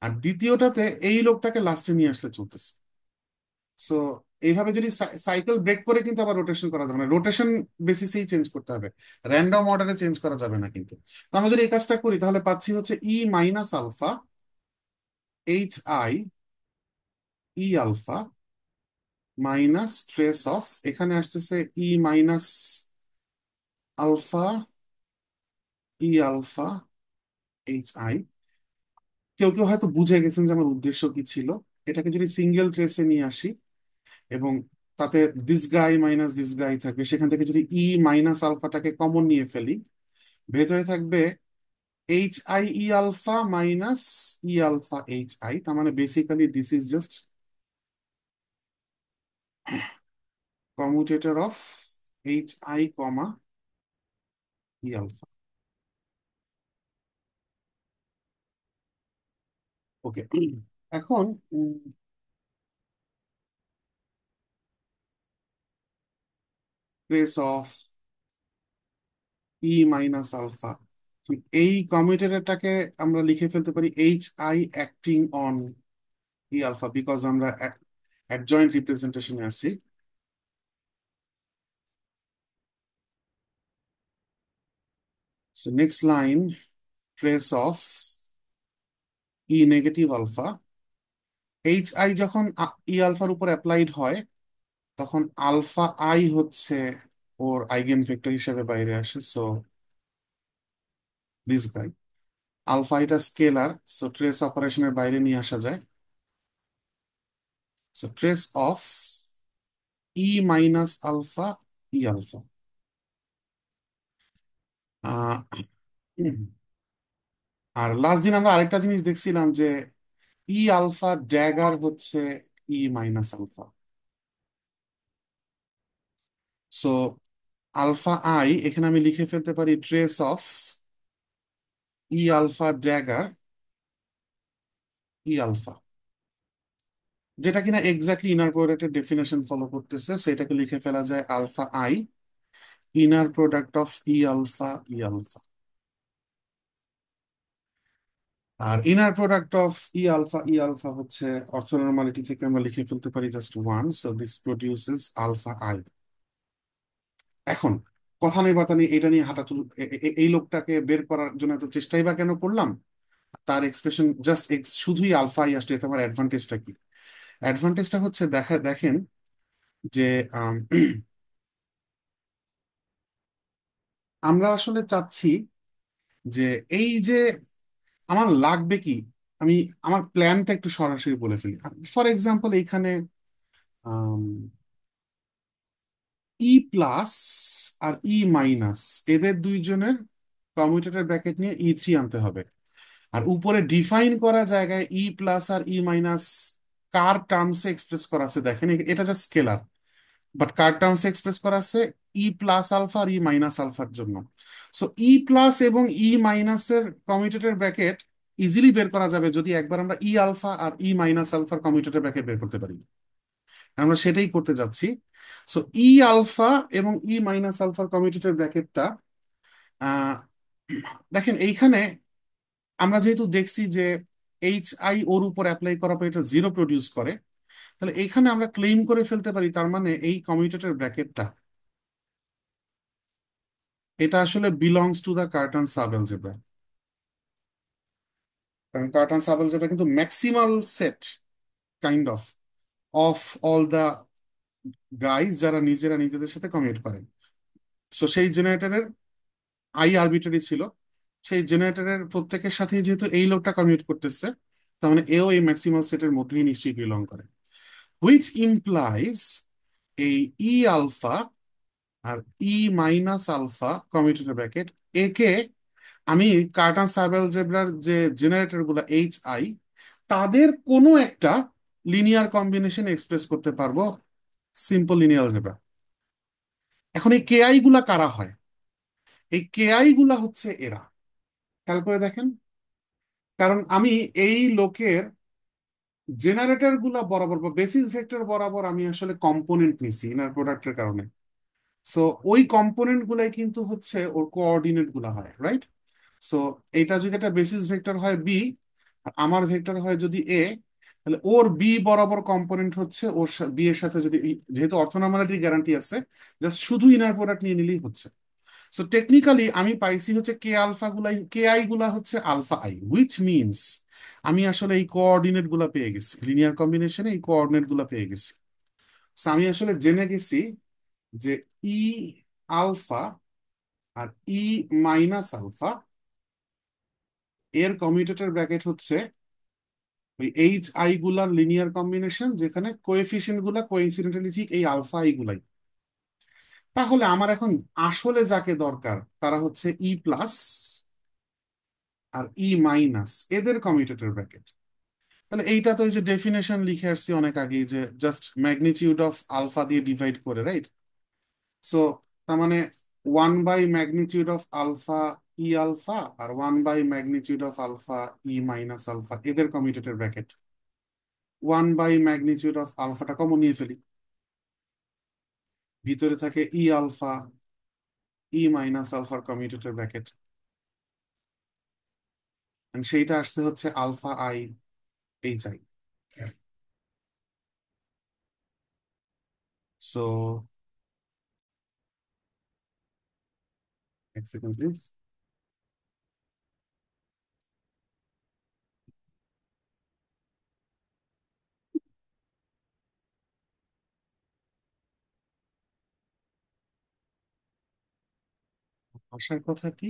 S1: আর দ্বিতীয়টাতে এই লোকটাকে লাস্টে নিয়ে আসলে চলতেছে। সো এইভাবে যদি সাইকেল ব্রেক করে কিন্তু আবার রোটেশন করা যাবে না, রোটেশন বেসিসেই চেঞ্জ করতে হবে, র্যান্ডম অর্ডারে চেঞ্জ করা যাবে না কিন্তু। তো আমরা যদি এই কাজটা করি তাহলে পাচ্ছি হচ্ছে minus alpha HI alpha minus trace of, এখানে আসতেছে মাইনাস আলফা আলফা HI। কেউ কেউ হয়তো বুঝে গেছেন যে আমার উদ্দেশ্য কি ছিল। এটাকে যদি সিঙ্গেল ট্রেসে নিয়ে আসি এবং তাতে this guy minus this guy থাকবে, সেখান থেকে যদি মাইনাস আলফাটাকে কমন নিয়ে ফেলি, ভেতরে থাকবে HI alpha minus alpha HI। তার মানে basically this is just commutator of HI comma alpha. Okay, এখন ট্রেস অফ মাইনাস আলফা, এই কমিউটেটরটাকে আমরা লিখে ফেলতে পারি HI acting on alpha, because আমরা অ্যাডজয়েন্ট রিপ্রেজেন্টেশনে আছি। So next line, trace of negative alpha. HI যখন আলফার উপর অ্যাপ্লাইড হয়, তখন আলফা হচ্ছে ওর আইগেন ভেক্টর হিসেবে বাইরে আসে। সো দিস গাই, আলফা এটা স্কেলার, সো ট্রেস অপারেশনের বাইরে নিয়ে আসা যায়। So trace of minus alpha alpha. আহ, আর লাস্ট দিন আমরা আরেকটা জিনিস দেখছিলাম যে আলফা ড্যাগার হচ্ছে মাইনাস আলফা। সো আলফা এখানে আমি লিখে ফেলতে পারি trace of alpha dagger alpha, যেটা কিনা এক্স্যাক্টলি ইনার প্রোডাক্টের ডেফিনেশন ফলো করতেছে। সেটাকে লিখে ফেলা যায় alpha inner product of alpha alpha. আর inner product of alpha alpha হচ্ছে অর্থোনর্মালিটি থেকে আমরা লিখে ফেলতে পারি just one. So this produces alpha এখন কথা নেই বার্তা নেই, এটা নিয়ে হাঁটাচুল, এই লোকটাকে বের করার জন্য এত চেষ্টাই বা কেন করলাম? তার এক্সপ্রেশন জাস্ট শুধুই আলফাই আসলে, এতে আমার অ্যাডভান্টেজটা কি? অ্যাডভান্টেজটা হচ্ছে দেখেন যে আম, আমরা আসলে চাচ্ছি যে এই যে আমার লাগবে কি, আমি আমার প্ল্যানটা একটু সরাসরি বলে ফেলি। ফর এক্সাম্পল এইখানে ই প্লাস আর ই মাইনাস, এদের দুইজনের কমিউটেটর ব্র্যাকেট নিয়ে ই3 আনতে হবে। আর উপরে ডিফাইন করা জায়গায় ই প্লাস আর ই মাইনাস কার টার্মসে এক্সপ্রেস করা আছে দেখেন, এটা জাস্ট স্কেলার, বাট কার টার্মসে এক্সপ্রেস করা আছে ই প্লাস আলফা আর ই মাইনাস আলফার জন্য। সো ই প্লাস এবং ই মাইনাসের কমিউটেটর ব্র্যাকেট ইজিলি বের করা যাবে যদি একবার আমরা ই আলফা আর ই মাইনাস আলফার কমিউটেটর ব্র্যাকেট বের করতে পারি। আমরা সেটাই করতে যাচ্ছি। সো ই আলফা এবং ই মাইনাস আলফার কমিউটেটর ব্র্যাকেটটা, আহ দেখেন এইখানে আমরা যেহেতু দেখছি যে আই ওর উপর অ্যাপ্লাই করার পর এটা জিরো প্রডিউস করে, তাহলে এইখানে আমরা ক্লেম করে ফেলতে পারি তার মানে এই কমিউটেটর ব্র্যাকেটটা এটা আসলে belongs to the carton sub algebra. কারণ কার্টন সাব অ্যালজেব্রা কিন্তু maximal set kind of all the guys যারা নিজেরা নিজেদের সাথে কমিউট করে। সো সেই জেনারেটরের আই আরবিটারি ছিল, সেই জেনারেটরের প্রত্যেকের সাথেই যেহেতু এই লোকটা কমিউট করতেছে, তার মানে এও এই ম্যাক্সিমাল সেটের মধ্যেই নিশ্চয়ই বিলং করে, হুইচ ইমপ্লাইজ এই ই আলফা আর e minus alpha commutator bracket একে আমি কার্টান সাব অ্যালজেব্রার যে জেনারেটর গুলো আই তাদের কোনো একটা লিনিয়ার কম্বিনেশন এক্সপ্রেস করতে পারবো সিম্পল লিনিয়ার অ্যালজেব্রা। এখন এই কে আই গুলা কারা হয়? এই কে আই গুলা হচ্ছে এরা, খেয়াল করে দেখেন। কারণ আমি এই লোকের জেনারেটর গুলা বরাবর বা বেসিস ভেক্টর বরাবর আমি আসলে কম্পোনেন্ট নিছি ইনার প্রোডাক্টের কারণে। সো ওই কম্পোনেন্ট গুলাই কিন্তু হচ্ছে ওর কোঅর্ডিনেট গুলা হয়, রাইট? সো এটা যদি একটা বেসিস ভেক্টর হয় বি, আর আমার ভেক্টর হয় যদি এ, তাহলে ওর বি বরাবর কম্পোনেন্ট হচ্ছে ওর বি এর সাথে যদি যেহেতু অর্থোনর্মালিটির গ্যারান্টি আছে, জাস্ট শুধু ইনার প্রোডাক্ট নিয়ে নিলেই হচ্ছে। সো টেকনিক্যালি আমি পাইছি হচ্ছে কে আলফা গুলাই, কে আই গুলা হচ্ছে আলফা আই, হুইচ মিনস আমি আসলে এই কোঅর্ডিনেট গুলা পেয়ে গেছি, লিনিয়ার কম্বিনেশনে এই কোঅর্ডিনেট গুলা পেয়ে গেছি। সো আমি আসলে জেনে গেছি যে ই আলফা আর ই মাইনাস আলফা এর কমিউটেটর ব্র্যাকেট হচ্ছে ওই আই গুলার লিনিয়ার কম্বিনেশন, যেখানে কোএফিসিয়েন্ট গুলা কোইন্সিডেন্টালি ঠিক এই আলফা আই গুলাই। তাহলে আমার এখন আসলে যাকে দরকার তারা হচ্ছে ই প্লাস আর ই মাইনাস এদের কমিউটেটর ব্র্যাকেট। তাহলে এইটা তো এই যে ডেফিনেশন লিখে আসছি অনেক আগেই, যে জাস্ট ম্যাগনিটিউড অফ আলফা দিয়ে ডিভাইড করে, রাইট? সো তার মানে one by magnitude of alpha E alpha আর one by magnitude of alpha e minus alpha এদের কমিউটেটর ব্র্যাকেট। 1/ম্যাগনিটিউড অফ আলফাটা কমন নিয়ে ফেলি, ভিতরে থাকে ই আলফা ই মাইনাস আলফার কমিউটেটর ব্র্যাকেট, সেইটা আসছে হচ্ছে আলফা আই আই। সো এক সেকেন্ড প্লিজ। আসার কথা কি?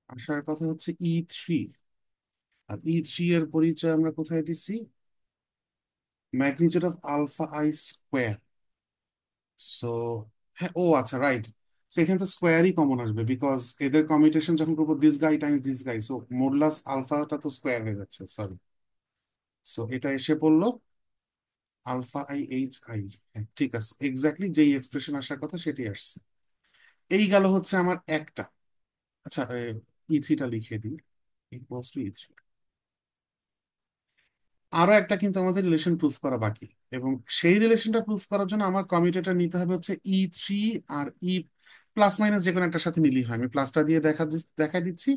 S1: আসার কথা হচ্ছে ই3। আর ই3 এর পরিচয় আমরা কোথায় দিচ্ছি? Magnitude of alpha i square. So হ্যাঁ, ও আচ্ছা, রাইট। সেখানে তো স্কোয়ারই কমন আসবে, বিকজ এদের কমিউটেশন যখন করবো this guy times this guy, so modulus আলফাটা তো স্কোয়ার হয়ে যাচ্ছে, সরি। সো এটা এসে পড়লো আলফা আই আই। হ্যাঁ ঠিক আছে, এক্স্যাক্টলি যেই এক্সপ্রেশন আসার কথা সেটাই আসছে। এই গেল হচ্ছে আমার একটা। আচ্ছা, ই3টা লিখে দিই, ইকুয়ালস টু ই3। আরো একটা কিন্তু আমাদের রিলেশন প্রুফ করা বাকি, এবং সেই রিলেশনটা প্রুফ করার জন্য আমার কমিউটেটর নিতে হবে হচ্ছে ই3 আর ই প্লাস মাইনাস যে কোনো একটার সাথে নিলেই হয়। আমি প্লাসটা দিয়ে দেখা দিচ্ছি,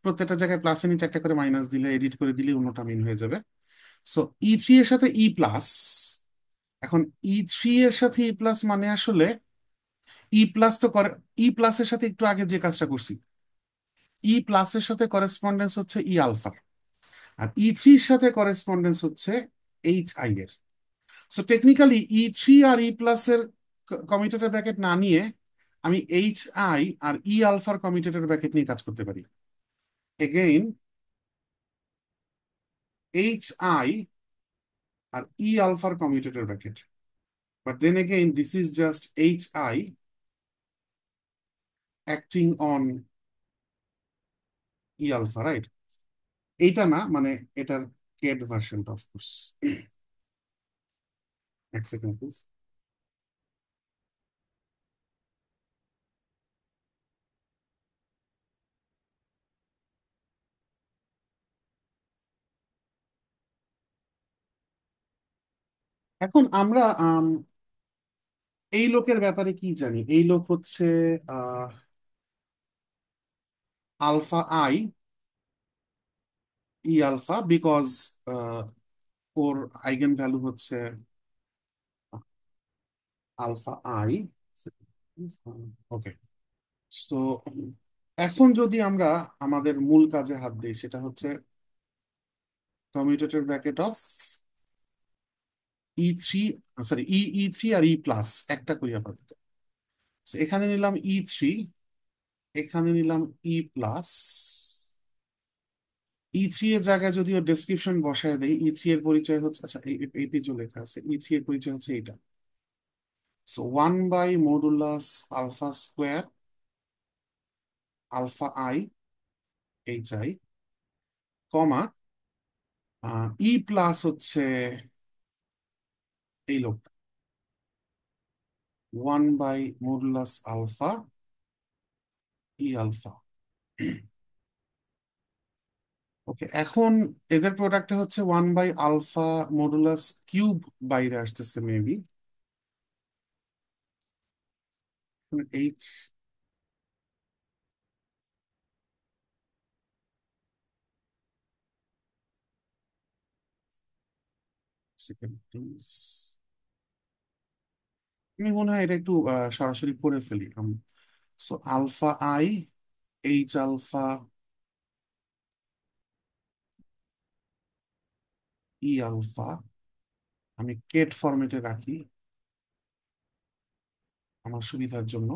S1: প্রত্যেকটা জায়গায় প্লাসের নিচে একটা করে মাইনাস দিলে, এডিট করে দিলে অন্যটা মিন হয়ে যাবে। সো ই3 এর সাথে ই প্লাস, এখন ই3 এর সাথে ই প্লাস মানে আসলে ই প্লাস তো করে, ই প্লাসের সাথে একটু আগে যে কাজটা করছি, ই প্লাসের সাথে করেসপন্ডেন্স হচ্ছে ই আলফা, আর ই3 সাথে করেসপন্ডেন্স হচ্ছে আই এর। সো টেকনিক্যালি ই3 আর ই প্লাস এর কমিউটেটর ব্র্যাকেট না নিয়ে আমি আই আর ই আলফার কমিউটেটর ব্র্যাকেট নিয়ে কাজ করতে পারি। এগেইন আই আর ই আলফার commutator bracket, But then again, this is just HI acting on E alpha, right? এইটা না, মানে এটার কেড ভার্সনটা অফকোর্স। এক সেকেন্ড প্লিজ। এখন আমরা এই লোকের ব্যাপারে কি জানি? এই লোক হচ্ছে ah alpha I E alpha, because ওর আইগেন ভ্যালু হচ্ছে আলফা আই। ওকে, তো এখন যদি আমরা আমাদের মূল কাজে হাত দিই, সেটা হচ্ছে commutator bracket of E3, sorry E three আর ই প্লাস একটা করি আপাতত। So, এখানে নিলাম E3, এখানে নিলাম ই প্লাস। ই থ্রি এর জায়গায় যদি ওর ডেসক্রিপশন বসায় দেই, ই থ্রি এর পরিচয় হচ্ছে, আচ্ছা এই পেজও লেখা আছে, ই থ্রি এর পরিচয় হচ্ছে এইটা। সো 1/মডুলাস alpha square alpha I H I, comma e plus হচ্ছে এই লোকটা, 1/মডুলাস আলফা ই আলফা। ওকে, এখন এদের প্রোডাক্টে হচ্ছে 1/আলফা মডুলাস কিউব বাইরে আসতেছে মেবি। H, second please. আমি মনে হয় এটা একটু সরাসরি করে ফেলি। So alpha I H alpha E alpha, আমি কেট ফরম্যাটে রাখি আমার সুবিধার জন্য।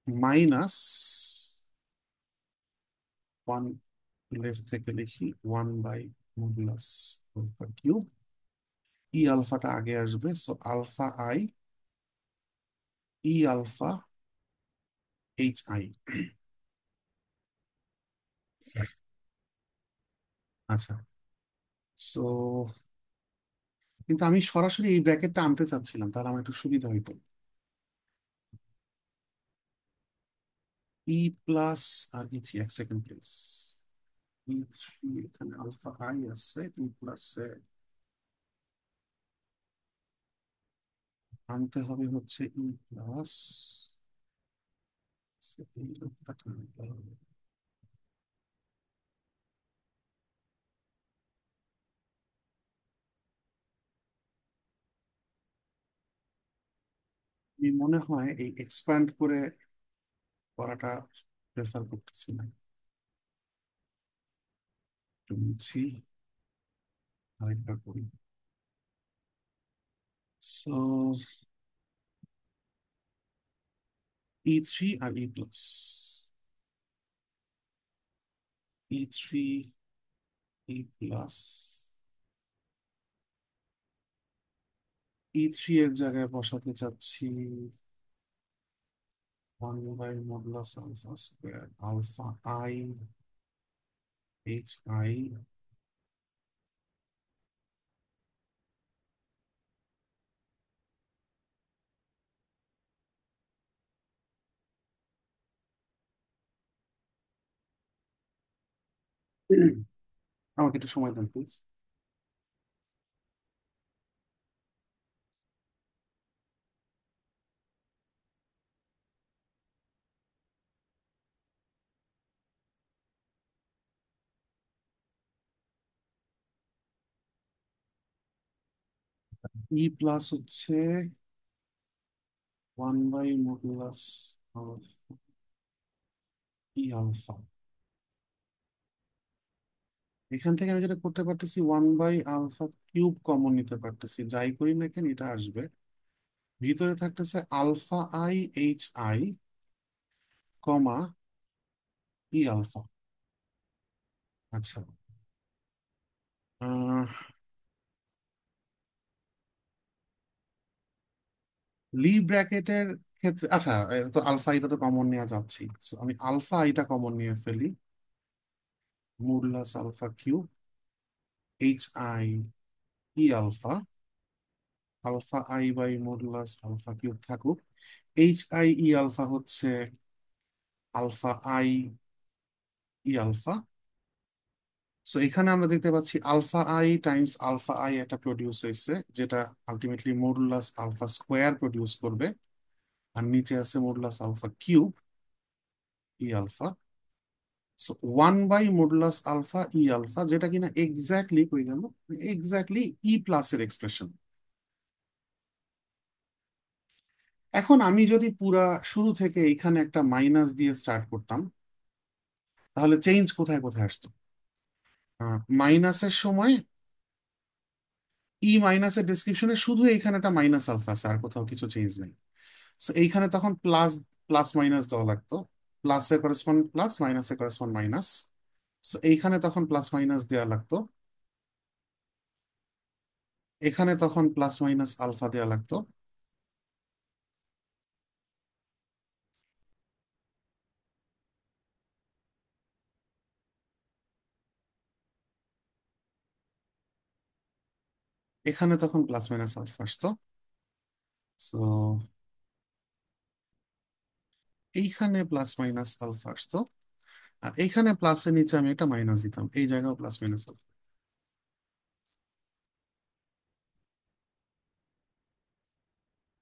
S1: মাইনাস ওয়ান, লেফট থেকে লিখি 1/মডুলাস আলফা কিউব, ই আলফাটা আগে আসবে, so alpha I E alpha H I. আচ্ছা, সো কিন্তু আমি সরাসরি এই ব্র্যাকেটটা আনতে চাচ্ছিলাম, তাহলে আমার একটু সুবিধা হইতো। ই প্লাস আর ই থ্রি, এক সেকেন্ড প্লিজ। ই থ্রি, এখানে আলফা আই আছে, ই প্লাসে আনতে হবে হচ্ছে ই প্লাস। এই লোকটাকে আনতে হবে। আমি মনে হয় এই এক্সপ্যান্ড করে করাটা প্রেফার করতেছি না, একটু মুছি, আরেকবার করি। সো ই থ্রি আর ই plus, e three e plus, e three এর জায়গায় বসাতে চাচ্ছি 1/মডুলাস alpha square alpha I H i. আমাকে একটু সময় দেন প্লিজ। ই প্লাস হচ্ছে 1/মডুলাস ই আলফা। এখান থেকে আমি যেটা করতে পারতেছি, 1/আলফা কিউব কমন নিতে পারতেছি, যাই করি না কেন এটা আসবে। ভিতরে থাকতেছে alpha I H I, comma E alpha. আচ্ছা, আহ লি ব্র্যাকেটের ক্ষেত্রে আচ্ছা, এটা তো আলফা, এটা তো কমন নেওয়া যাচ্ছে, আমি আলফা এটা কমন নিয়ে ফেলি। Modulus alpha cube H I E alpha, alpha I by modulus alpha cube থাকুক। এইচ আই ই আলফা হচ্ছে alpha I E alpha. So এখানে আমরা দেখতে পাচ্ছি alpha I times alpha I একটা প্রডিউস হয়েছে, যেটা ultimately modulus alpha square produce করবে। আর নিচে আছে modulus alpha cube E alpha. So one by modulus alpha E alpha, যেটা কিনা এক্স্যাক্টলি কই গেল, এক্স্যাক্টলি ই প্লাসের এক্সপ্রেশন। এখন আমি যদি পুরা শুরু থেকে এখানে একটা মাইনাস দিয়ে স্টার্ট করতাম, তাহলে চেঞ্জ কোথায় কোথায় আসতো? মাইনাসের সময় ই মাইনাসের ডিসক্রিপশনে শুধু এইখানে একটা মাইনাস আলফা আছে, আর কোথাও কিছু চেঞ্জ নেই। সো এইখানে তখন প্লাস প্লাস মাইনাস দেওয়া লাগতো, প্লাসে করেসপন্ড প্লাস, মাইনাসে করেসপন্ড মাইনাস। সো এইখানে তখন প্লাস মাইনাস দেওয়া লাগতো, এখানে তখন প্লাস মাইনাস আলফা দেওয়া লাগতো। এখানে তখন প্লাস মাইনাস আলফা আসতো। সো এইখানে প্লাস মাইনাস আলফা আসতো, আর এইখানে প্লাসের নিচে আমি একটা মাইনাস দিতাম, এই জায়গাও প্লাস মাইনাস আলফা।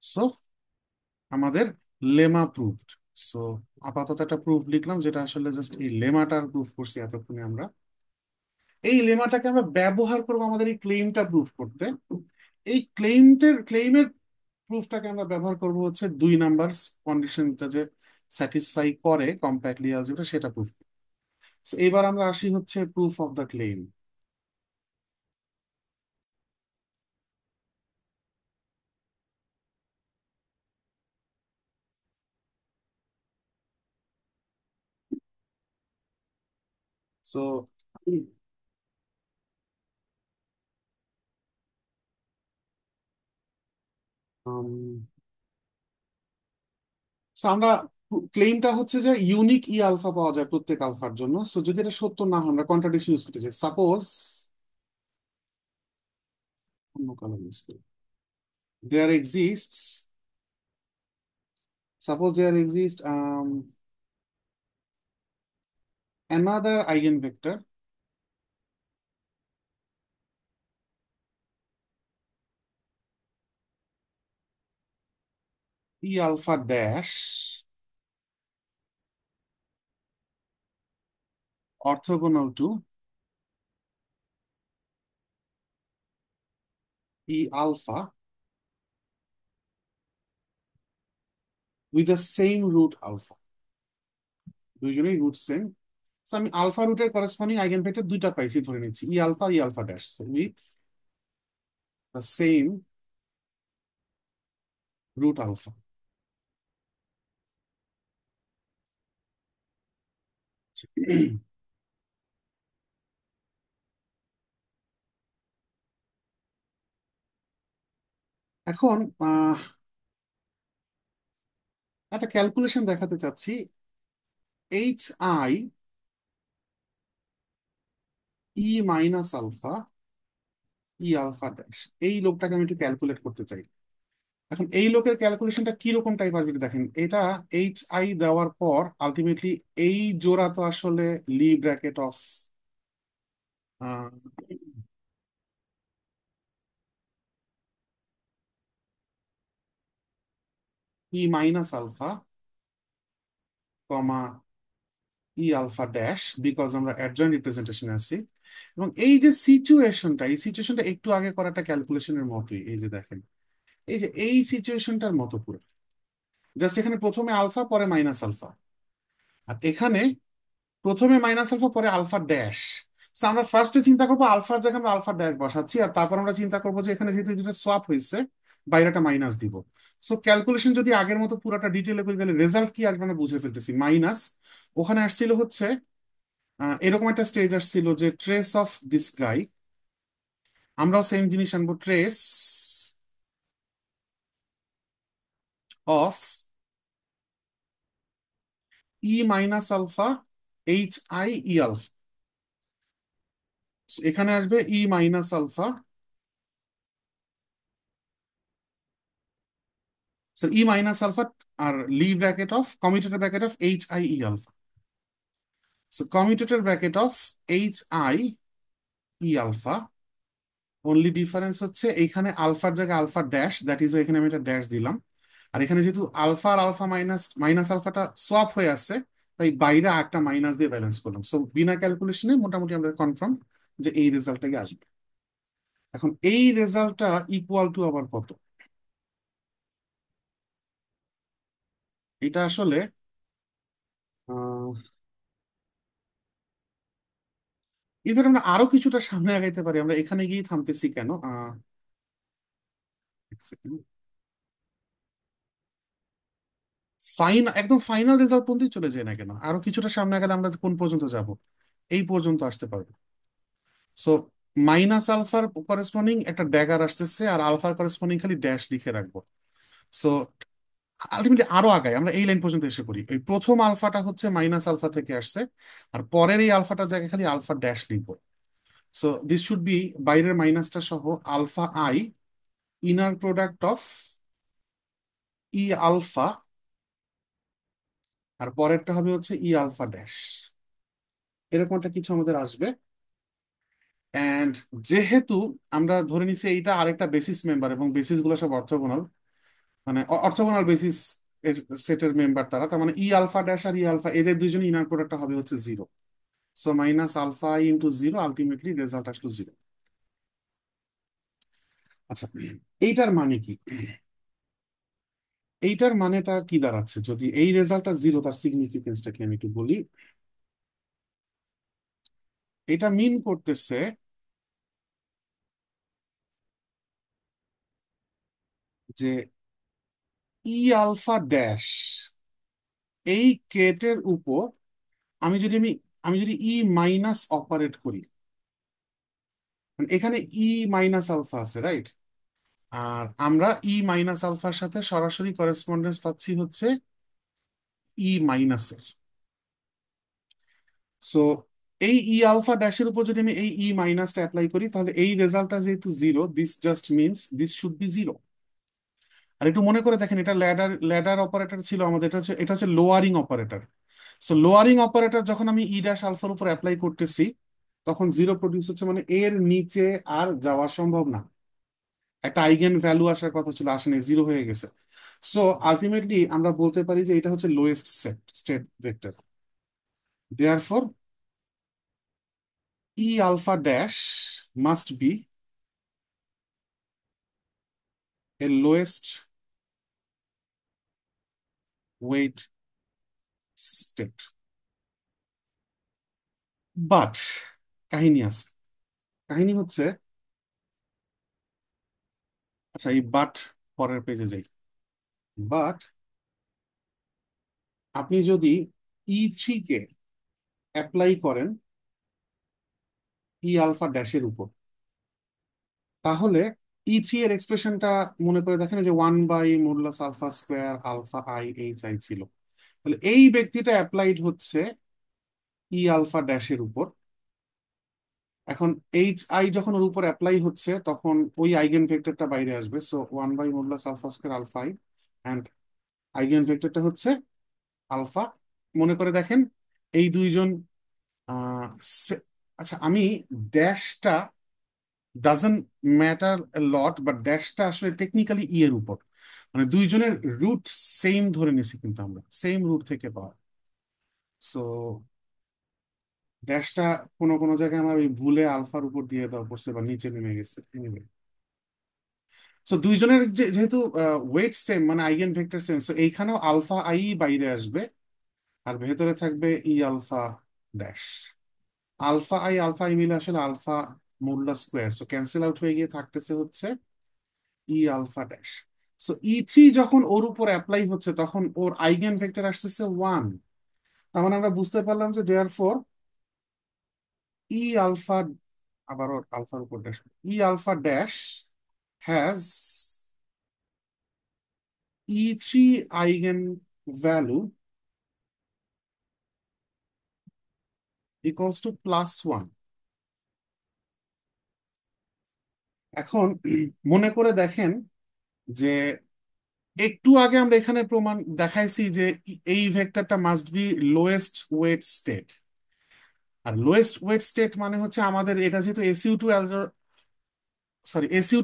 S1: সো আমাদের লেমা প্রুভড। সো আপাতত একটা প্রুফ লিখলাম, যেটা আসলে জাস্ট এই লেমাটার প্রুফ করছি এতক্ষণে আমরা। এই লেমাটাকে আমরা ব্যবহার করবো আমাদের এই ক্লেইমটা প্রুফ করতে। এই ক্লেইমের প্রুফটাকে আমরা ব্যবহার করব হচ্ছে 2 নাম্বার কন্ডিশনটা যে স্যাটিসফাই করে কম্প্যাক্টলি অ্যালজেব্রা, সেটা প্রুফ। এবার আমরা আসি হচ্ছে proof of the claim. So আমরা ক্লেইমটা হচ্ছে যে ইউনিক ই আলফা পাওয়া যায় প্রত্যেক আলফার জন্য। সো যদি এটা সত্য না হয়, আমরা কন্ট্রাডিকশন ইউজ করতে চাই। সাপোজ অন্য কালার ইউজ করি, there exists, suppose there exist another eigenvector e alpha dash orthogonal to e alpha with the same root alpha। দুইজনেই রুট সেম। আমি আলফা রুটের করেসপন্ডিং আইগেনভেক্টর দুইটা পাইছি ধরে নিচ্ছি, e alpha dash with the same root alpha. এখন একটা ক্যালকুলেশন দেখাতে চাচ্ছি। H I e minus alpha E alpha dash, এই লোকটাকে আমি একটু ক্যালকুলেট করতে চাই। এখন এই লোকের ক্যালকুলেশনটা কিরকম টাইপ আসবে একটু দেখেন। এটা এইচ আই দেওয়ার পর আলটিমেটলি এই জোড়া তো আসলে Lie bracket of e minus alpha comma E alpha dash, because আমরা অ্যাডজয়েন্ট রিপ্রেজেন্টেশনে আছি। এবং এই সিচুয়েশনটা একটু আগে করা একটা ক্যালকুলেশনের মতোই। এই যে দেখেন, এই যে এই সিচুয়েশনটার মতো পুরো, জাস্ট এখানে প্রথমে আলফা পরে মাইনাস আলফা, আর এখানে প্রথমে মাইনাস আলফা পরে আলফা ড্যাশ। আমরা ফার্স্টে চিন্তা করবো আলফার জায়গায় আমরা আলফা ড্যাশ বসাচ্ছি, আর তারপর আমরা চিন্তা করবো যে এখানে যেহেতু দুটো সোয়াপ হয়েছে, বাইরেটা মাইনাস দিব। সো ক্যালকুলেশন যদি আগের মতো পুরোটা ডিটেলে করি, তাহলে রেজাল্ট কি আসবে আমরা বুঝে ফেলতেছি। মাইনাস ওখানে আসছিল হচ্ছে এরকম একটা স্টেজ আসছিল যে ট্রেস অফ দিস গাই, আমরাও সেম জিনিস আনবো, trace of e minus alpha H I E alpha. এখানে আসবে e minus alpha, e minus alpha আর Lie bracket of commutator bracket of h I E alpha. So commutator bracket of h I E alpha, only difference হচ্ছে এইখানে আলফার জায়গায় আলফা ড্যাশ, দ্যাট ইজ এখানে আমি একটা ড্যাশ দিলাম। আর এখানে যেহেতু আলফা আর আলফা মাইনাস মাইনাস আলফাটা সোয়াপ হয়ে আছে, তাই বাইরে একটা মাইনাস দিয়ে ব্যালেন্স করলাম। সো বিনা ক্যালকুলেশনে মোটামুটি আমরা কনফার্ম যে এই রেজাল্টটাই আসবে। এখন এই রেজাল্টটা ইকুয়াল টু আবার কত? এটা আসলে ইভেন আমরা আরো কিছুটা সামনে আগাইতে পারি। আমরা এখানে গিয়ে থামতেছি কেন? একদম ফাইনাল রেজাল্ট পর্যন্ত চলে যায় না কেন? আরো কিছুটা সামনে গেলে আমরা কোন পর্যন্ত যাব? এই পর্যন্ত আসতে পারবো। সো মাইনাস আলফার করেসপন্ডিং একটা ড্যাগার আসতেছে, আর আলফার করেসপন্ডিং খালি ড্যাশ লিখে রাখবো। সো আলটিমেটলি আরো আগাই, আমরা এই লাইন পর্যন্ত এসে পড়ি। এই প্রথম আলফাটা হচ্ছে মাইনাস আলফা থেকে আসছে, আর পরের এই আলফাটার জায়গায় খালি আলফা ড্যাশ লিখবো। সো দিস শুড বি বাইরের মাইনাসটা সহ alpha i inner product of e alpha, আর পরেরটা হবে হচ্ছে ই আলফা ড্যাশ। এরকম একটা কিছু আমাদের আসবে। অ্যান্ড যেহেতু আমরা ধরে নিচ্ছি এইটা আরেকটা বেসিস মেম্বার, এবং বেসিস গুলো সব অর্থোগোনাল, মানে অর্থোগোনাল বেসিস এর সেটের মেম্বার তারা, তার মানে ই আলফা ড্যাশ আর ই আলফা এদের দুইজন ইনার প্রোডাক্টটা হবে হচ্ছে zero. So minus alpha I into zero, ultimately result আসলো জিরো। আচ্ছা, এইটার মানে কি? এইটার মানেটা কি দাঁড়াচ্ছে যদি এই রেজাল্টটা জিরো? তার সিগনিফিকেন্সটা কি আমি একটু বলি। এটা মিন করতেছে যে ই আলফা ড্যাশ এই কেটের উপর আমি যদি আমি আমি যদি ই মাইনাস অপারেট করি, মানে এখানে ই মাইনাস আলফা আছে, রাইট? আর আমরা ই মাইনাস আলফার সাথে সরাসরি করেসপন্ডেন্স পাচ্ছি হচ্ছে ই মাইনাসের। সো এই ই আলফা ড্যাশের উপর যদি আমি এই ই মাইনাসটা অ্যাপ্লাই করি, তাহলে এই রেজাল্টটা যেহেতু zero, this just means this should be zero. আর একটু মনে করে দেখেন, এটা ল্যাডার ল্যাডার অপারেটর ছিল আমাদের, এটা হচ্ছে lowering operator. So lowering operator যখন আমি ই ড্যাশ আলফার উপর অ্যাপ্লাই করতেছি, তখন জিরো প্রডিউস হচ্ছে, মানে এর নিচে আর যাওয়া সম্ভব না। একটা আইগেন ভ্যালু আসার কথা ছিল, আসেনি, জিরো হয়ে গেছে। সো আলটিমেটলি আমরা বলতে পারি যে এটা হচ্ছে lowest state vector. Therefore E alpha dash must be এর লোয়েস্ট ওয়েট স্টেট। বাট কাহিনী আছে। কাহিনী হচ্ছে, আচ্ছা এই বাট পরের পেজে যাই। বাট আপনি যদি ই থ্রি কে অ্যাপ্লাই করেন ই আলফা ড্যাশের উপর, তাহলে ই থ্রি এর এক্সপ্রেশনটা মনে করে দেখেন যে 1/মডুলাস alpha square alpha I H i ছিল। তাহলে এই ব্যক্তিটা অ্যাপ্লাইড হচ্ছে ই আলফা ড্যাশের উপর। এখন এইচ আই যখন ওর উপর অ্যাপ্লাই হচ্ছে, তখন ওই আইগেন ভেক্টরটা বাইরে আসবে। সো 1/মডুলাস alpha square alpha i, and আইগেন ভেক্টরটা হচ্ছে আলফা। মনে করে দেখেন এই দুইজন আহ, আচ্ছা আমি ড্যাশটা ডাজন্ট ম্যাটার লট, বাট ড্যাশটা আসলে টেকনিক্যালি ই এর উপর, মানে দুইজনের রুট সেম ধরে নিছি, কিন্তু আমরা সেম রুট থেকে পাওয়া। সো ড্যাশটা কোনো কোনো জায়গায় আমার ওই ভুলে আলফার উপর দিয়ে দেওয়া পড়ছে বা নিচে নেমে গেছে, এনিওয়ে। সো দুইজনের যেহেতু ওয়েট সেম, মানে আইগেন ভেক্টর সেম, সো এইখানেও আলফা আই বাইরে আসবে, আর ভেতরে থাকবে e alpha dash. Alpha i মিলে আসলে alpha modulus square, so cancel out হয়ে গিয়ে থাকতেছে হচ্ছে e alpha dash. So e three যখন ওর উপর অ্যাপ্লাই হচ্ছে, তখন ওর আইগেন ভেক্টর আসতেছে ওয়ান। তার মানে আমরা বুঝতে পারলাম যে দেয়ার ফোর ই আলফা, আবার ওর আলফার উপর dash, e alpha dash has E3 eigen value equals to +1। এখন মনে করে দেখেন যে একটু আগে আমরা এখানে প্রমাণ দেখাইছি যে এই ভেক্টরটা must be lowest weight state. আর লোয়েস্ট ওয়েট স্টেট মানে হচ্ছে আমাদের এটা যেহেতু এসইউ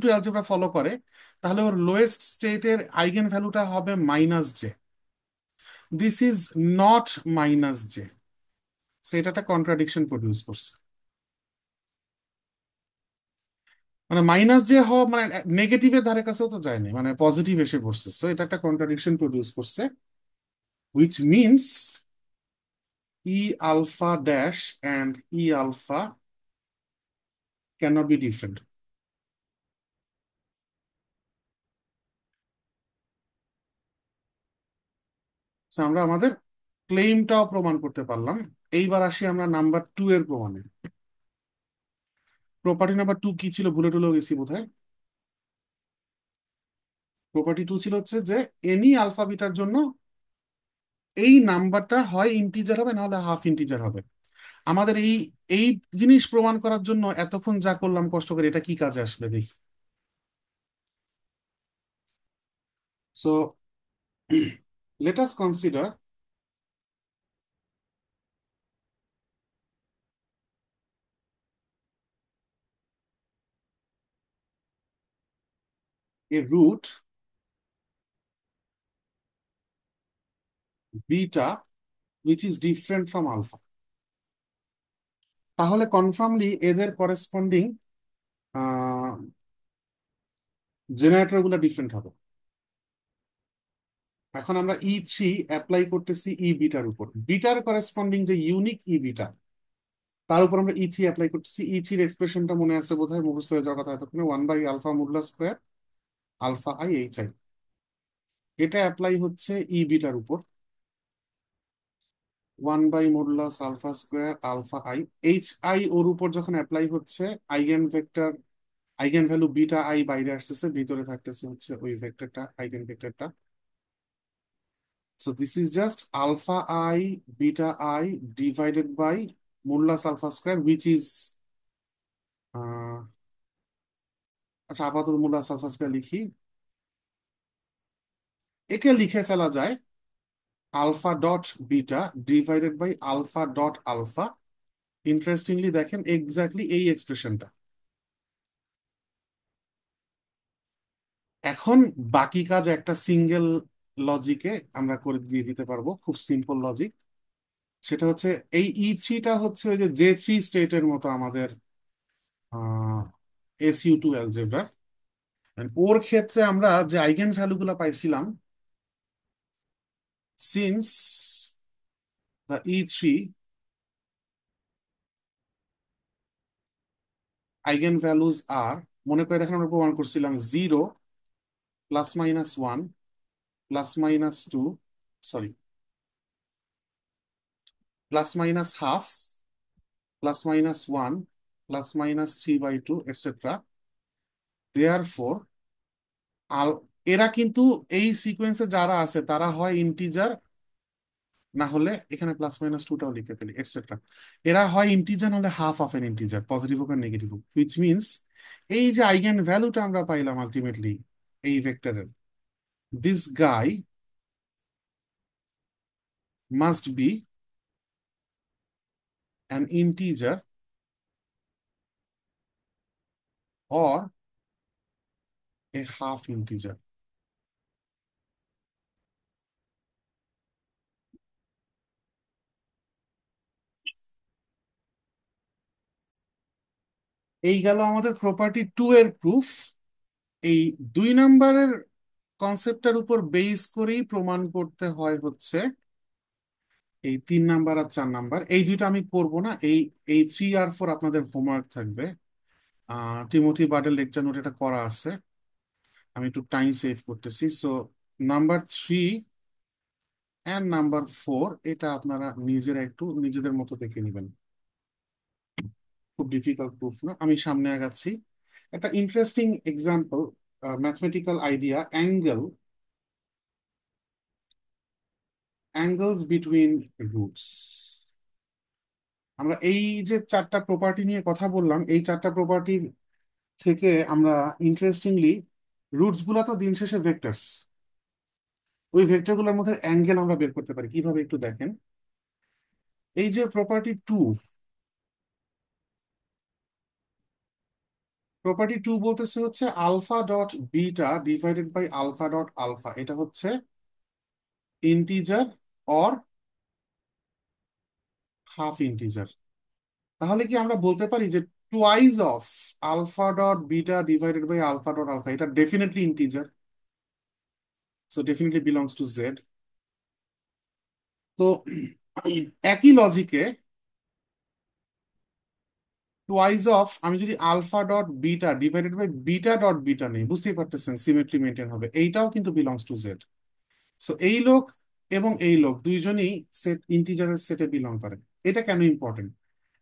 S1: টু অ্যালজেব্রা ফলো করে, তাহলে ওর লোয়েস্ট স্টেটের আইগেন ভ্যালুটা হবে -j। This is not -j। সেটা একটা কন্ট্রাডিকশন প্রডিউস করছে। মানে -j হওয়া মানে নেগেটিভের ধারে কাছেও তো যায়নি, মানে পজিটিভ এসে পড়ছে, সো এটা একটা কন্ট্রাডিকশন প্রডিউস করছে, which means E alpha dash and E alpha cannot be different. So আমরা আমাদের ক্লেইমটাও প্রমাণ করতে পারলাম। এইবার আসি আমরা নাম্বার 2 এর প্রমাণে। প্রপার্টি নাম্বার 2 কি ছিল, ভুলে টুলেও গেছি বোধহয়। প্রপার্টি 2 ছিল হচ্ছে যে এনি আলফা বিটার জন্য এই নাম্বারটা হয় ইন্টিজার হবে, না হলে হাফ ইন্টিজার হবে। আমাদের এই এই জিনিস প্রমাণ করার জন্য এতক্ষণ যা করলাম কষ্ট করে, এটা কি কাজে আসবে দেখি। So let us consider a root beta which is different from alpha। তাহলে কনফার্মলি এদের করেসপন্ডিং জেনারেটর গুলো ডিফারেন্ট হবে। এখন আমরা E3 অ্যাপ্লাই করতেছি ই বিটার উপর, বিটার করেসপন্ডিং যে ইউনিক ই বিটা, তার উপর আমরা E3 অ্যাপ্লাই করতেছি। E3 এক্সপ্রেশনটা মনে আছে বোধহয়, মুখস্থ হয়ে যাওয়ার কথা এতক্ষণে, 1/α modulus square alpha I H i. এটা অ্যাপ্লাই হচ্ছে ই বিটার উপর, 1/μ α² এইচ আই ওর উপর যখন অ্যাপ্লাই হচ্ছে, eigenvector eigenvalue beta i বাইরে আসতেছে, ভিতরে থাকতেছে হচ্ছে ওই ভেক্টরটা, আইগেন ভেক্টরটা। So this is just alpha I beta i divided by modulus alpha square which is, আচ্ছা আপাতত মডুলাস আলফা স্কোয়ার লিখি। একে লিখে ফেলা যায় alpha dot beta divided by alpha dot alpha. Interestingly দেখেন এক্স্যাক্টলি এই এক্সপ্রেশনটা। এখন বাকি কাজ একটা সিঙ্গেল লজিকে আমরা করে দিয়ে দিতে পারবো, খুব সিম্পল লজিক। সেটা হচ্ছে এই E3টা হচ্ছে ওই যে J3 স্টেটের মতো আমাদের SU2 অ্যালজেব্রার। ওর ক্ষেত্রে আমরা যে আইগেন ভ্যালু গুলো পাইছিলাম, since the E3 eigenvalues are, মনে করে দেখেন আমরা প্রমাণ করছিলাম 0 +-1 +-2, সরি +-হাফ +-1 +-3/2 এটসেট্রা। দেয়ার ফোর আল এরা কিন্তু এই সিকোয়েন্সে যারা আছে তারা হয় ইন্টিজার, না হলে এখানে +-2টাও লিখে ফেলি এটসেট্রা। এরা হয় ইন্টিজার, নাহলে half of N integer, positive হোক আর নেগেটিভ হোক, হুইচ মিনস এই যে আইগেন ভ্যালুটা আমরা পাইলাম আলটিমেটলি এই ভেক্টরের, this guy must be an integer or a half integer. এই গেল আমাদের প্রপার্টি 2 এর প্রুফ। এই 2 নাম্বারের কনসেপ্টের উপর বেস করেই প্রমাণ করতে হয় হচ্ছে এই 3 নাম্বার আর 4 নাম্বার। এই দুইটা আমি করব না, এই এই 3 আর 4 আপনাদের হোমওয়ার্ক থাকবে। টিমোথি বার্ডের লেকচার নোট এটা করা আছে, আমি একটু টাইম সেভ করতেছি। সো নাম্বার 3 অ্যান্ড নাম্বার 4 এটা আপনারা নিজেরা একটু নিজেদের মতো দেখে নেবেন, খুব ডিফিকাল্ট প্রুফ না। আমি সামনে আগাচ্ছি। একটা interesting example, mathematical idea, angle angles between roots. আমরা এই যে চারটা প্রপার্টি নিয়ে কথা বললাম, এই চারটা প্রপার্টি থেকে আমরা ইন্টারেস্টিংলি, রুটস গুলা তো দিন শেষে ভেক্টরস, ওই ভেক্টর গুলোর মধ্যে অ্যাঙ্গেল আমরা বের করতে পারি কিভাবে একটু দেখেন। এই যে প্রপার্টি টু বলতেছে হচ্ছে alpha dot beta divided by alpha dot alpha, এটা হচ্ছে ইন্টিজার অর হাফ ইন্টিজার। তাহলে কি আমরা বলতে পারি যে twice of alpha dot beta divided by alpha dot alpha, এটা definitely integer, so definitely belongs to z. তো একই লজিকে টুয়াইস অফ, আমি যদি alpha dot beta divided by beta dot beta নেই, বুঝতেই পারতেছেন সিমেট্রি মেনটেন হবে, এইটাও কিন্তু বিলংস টু জেড। সো এই লোক এবং এই লোক দুইজনই সেট ইন্টিজারের সেটে বিলং করে। এটা কেন ইম্পর্টেন্ট?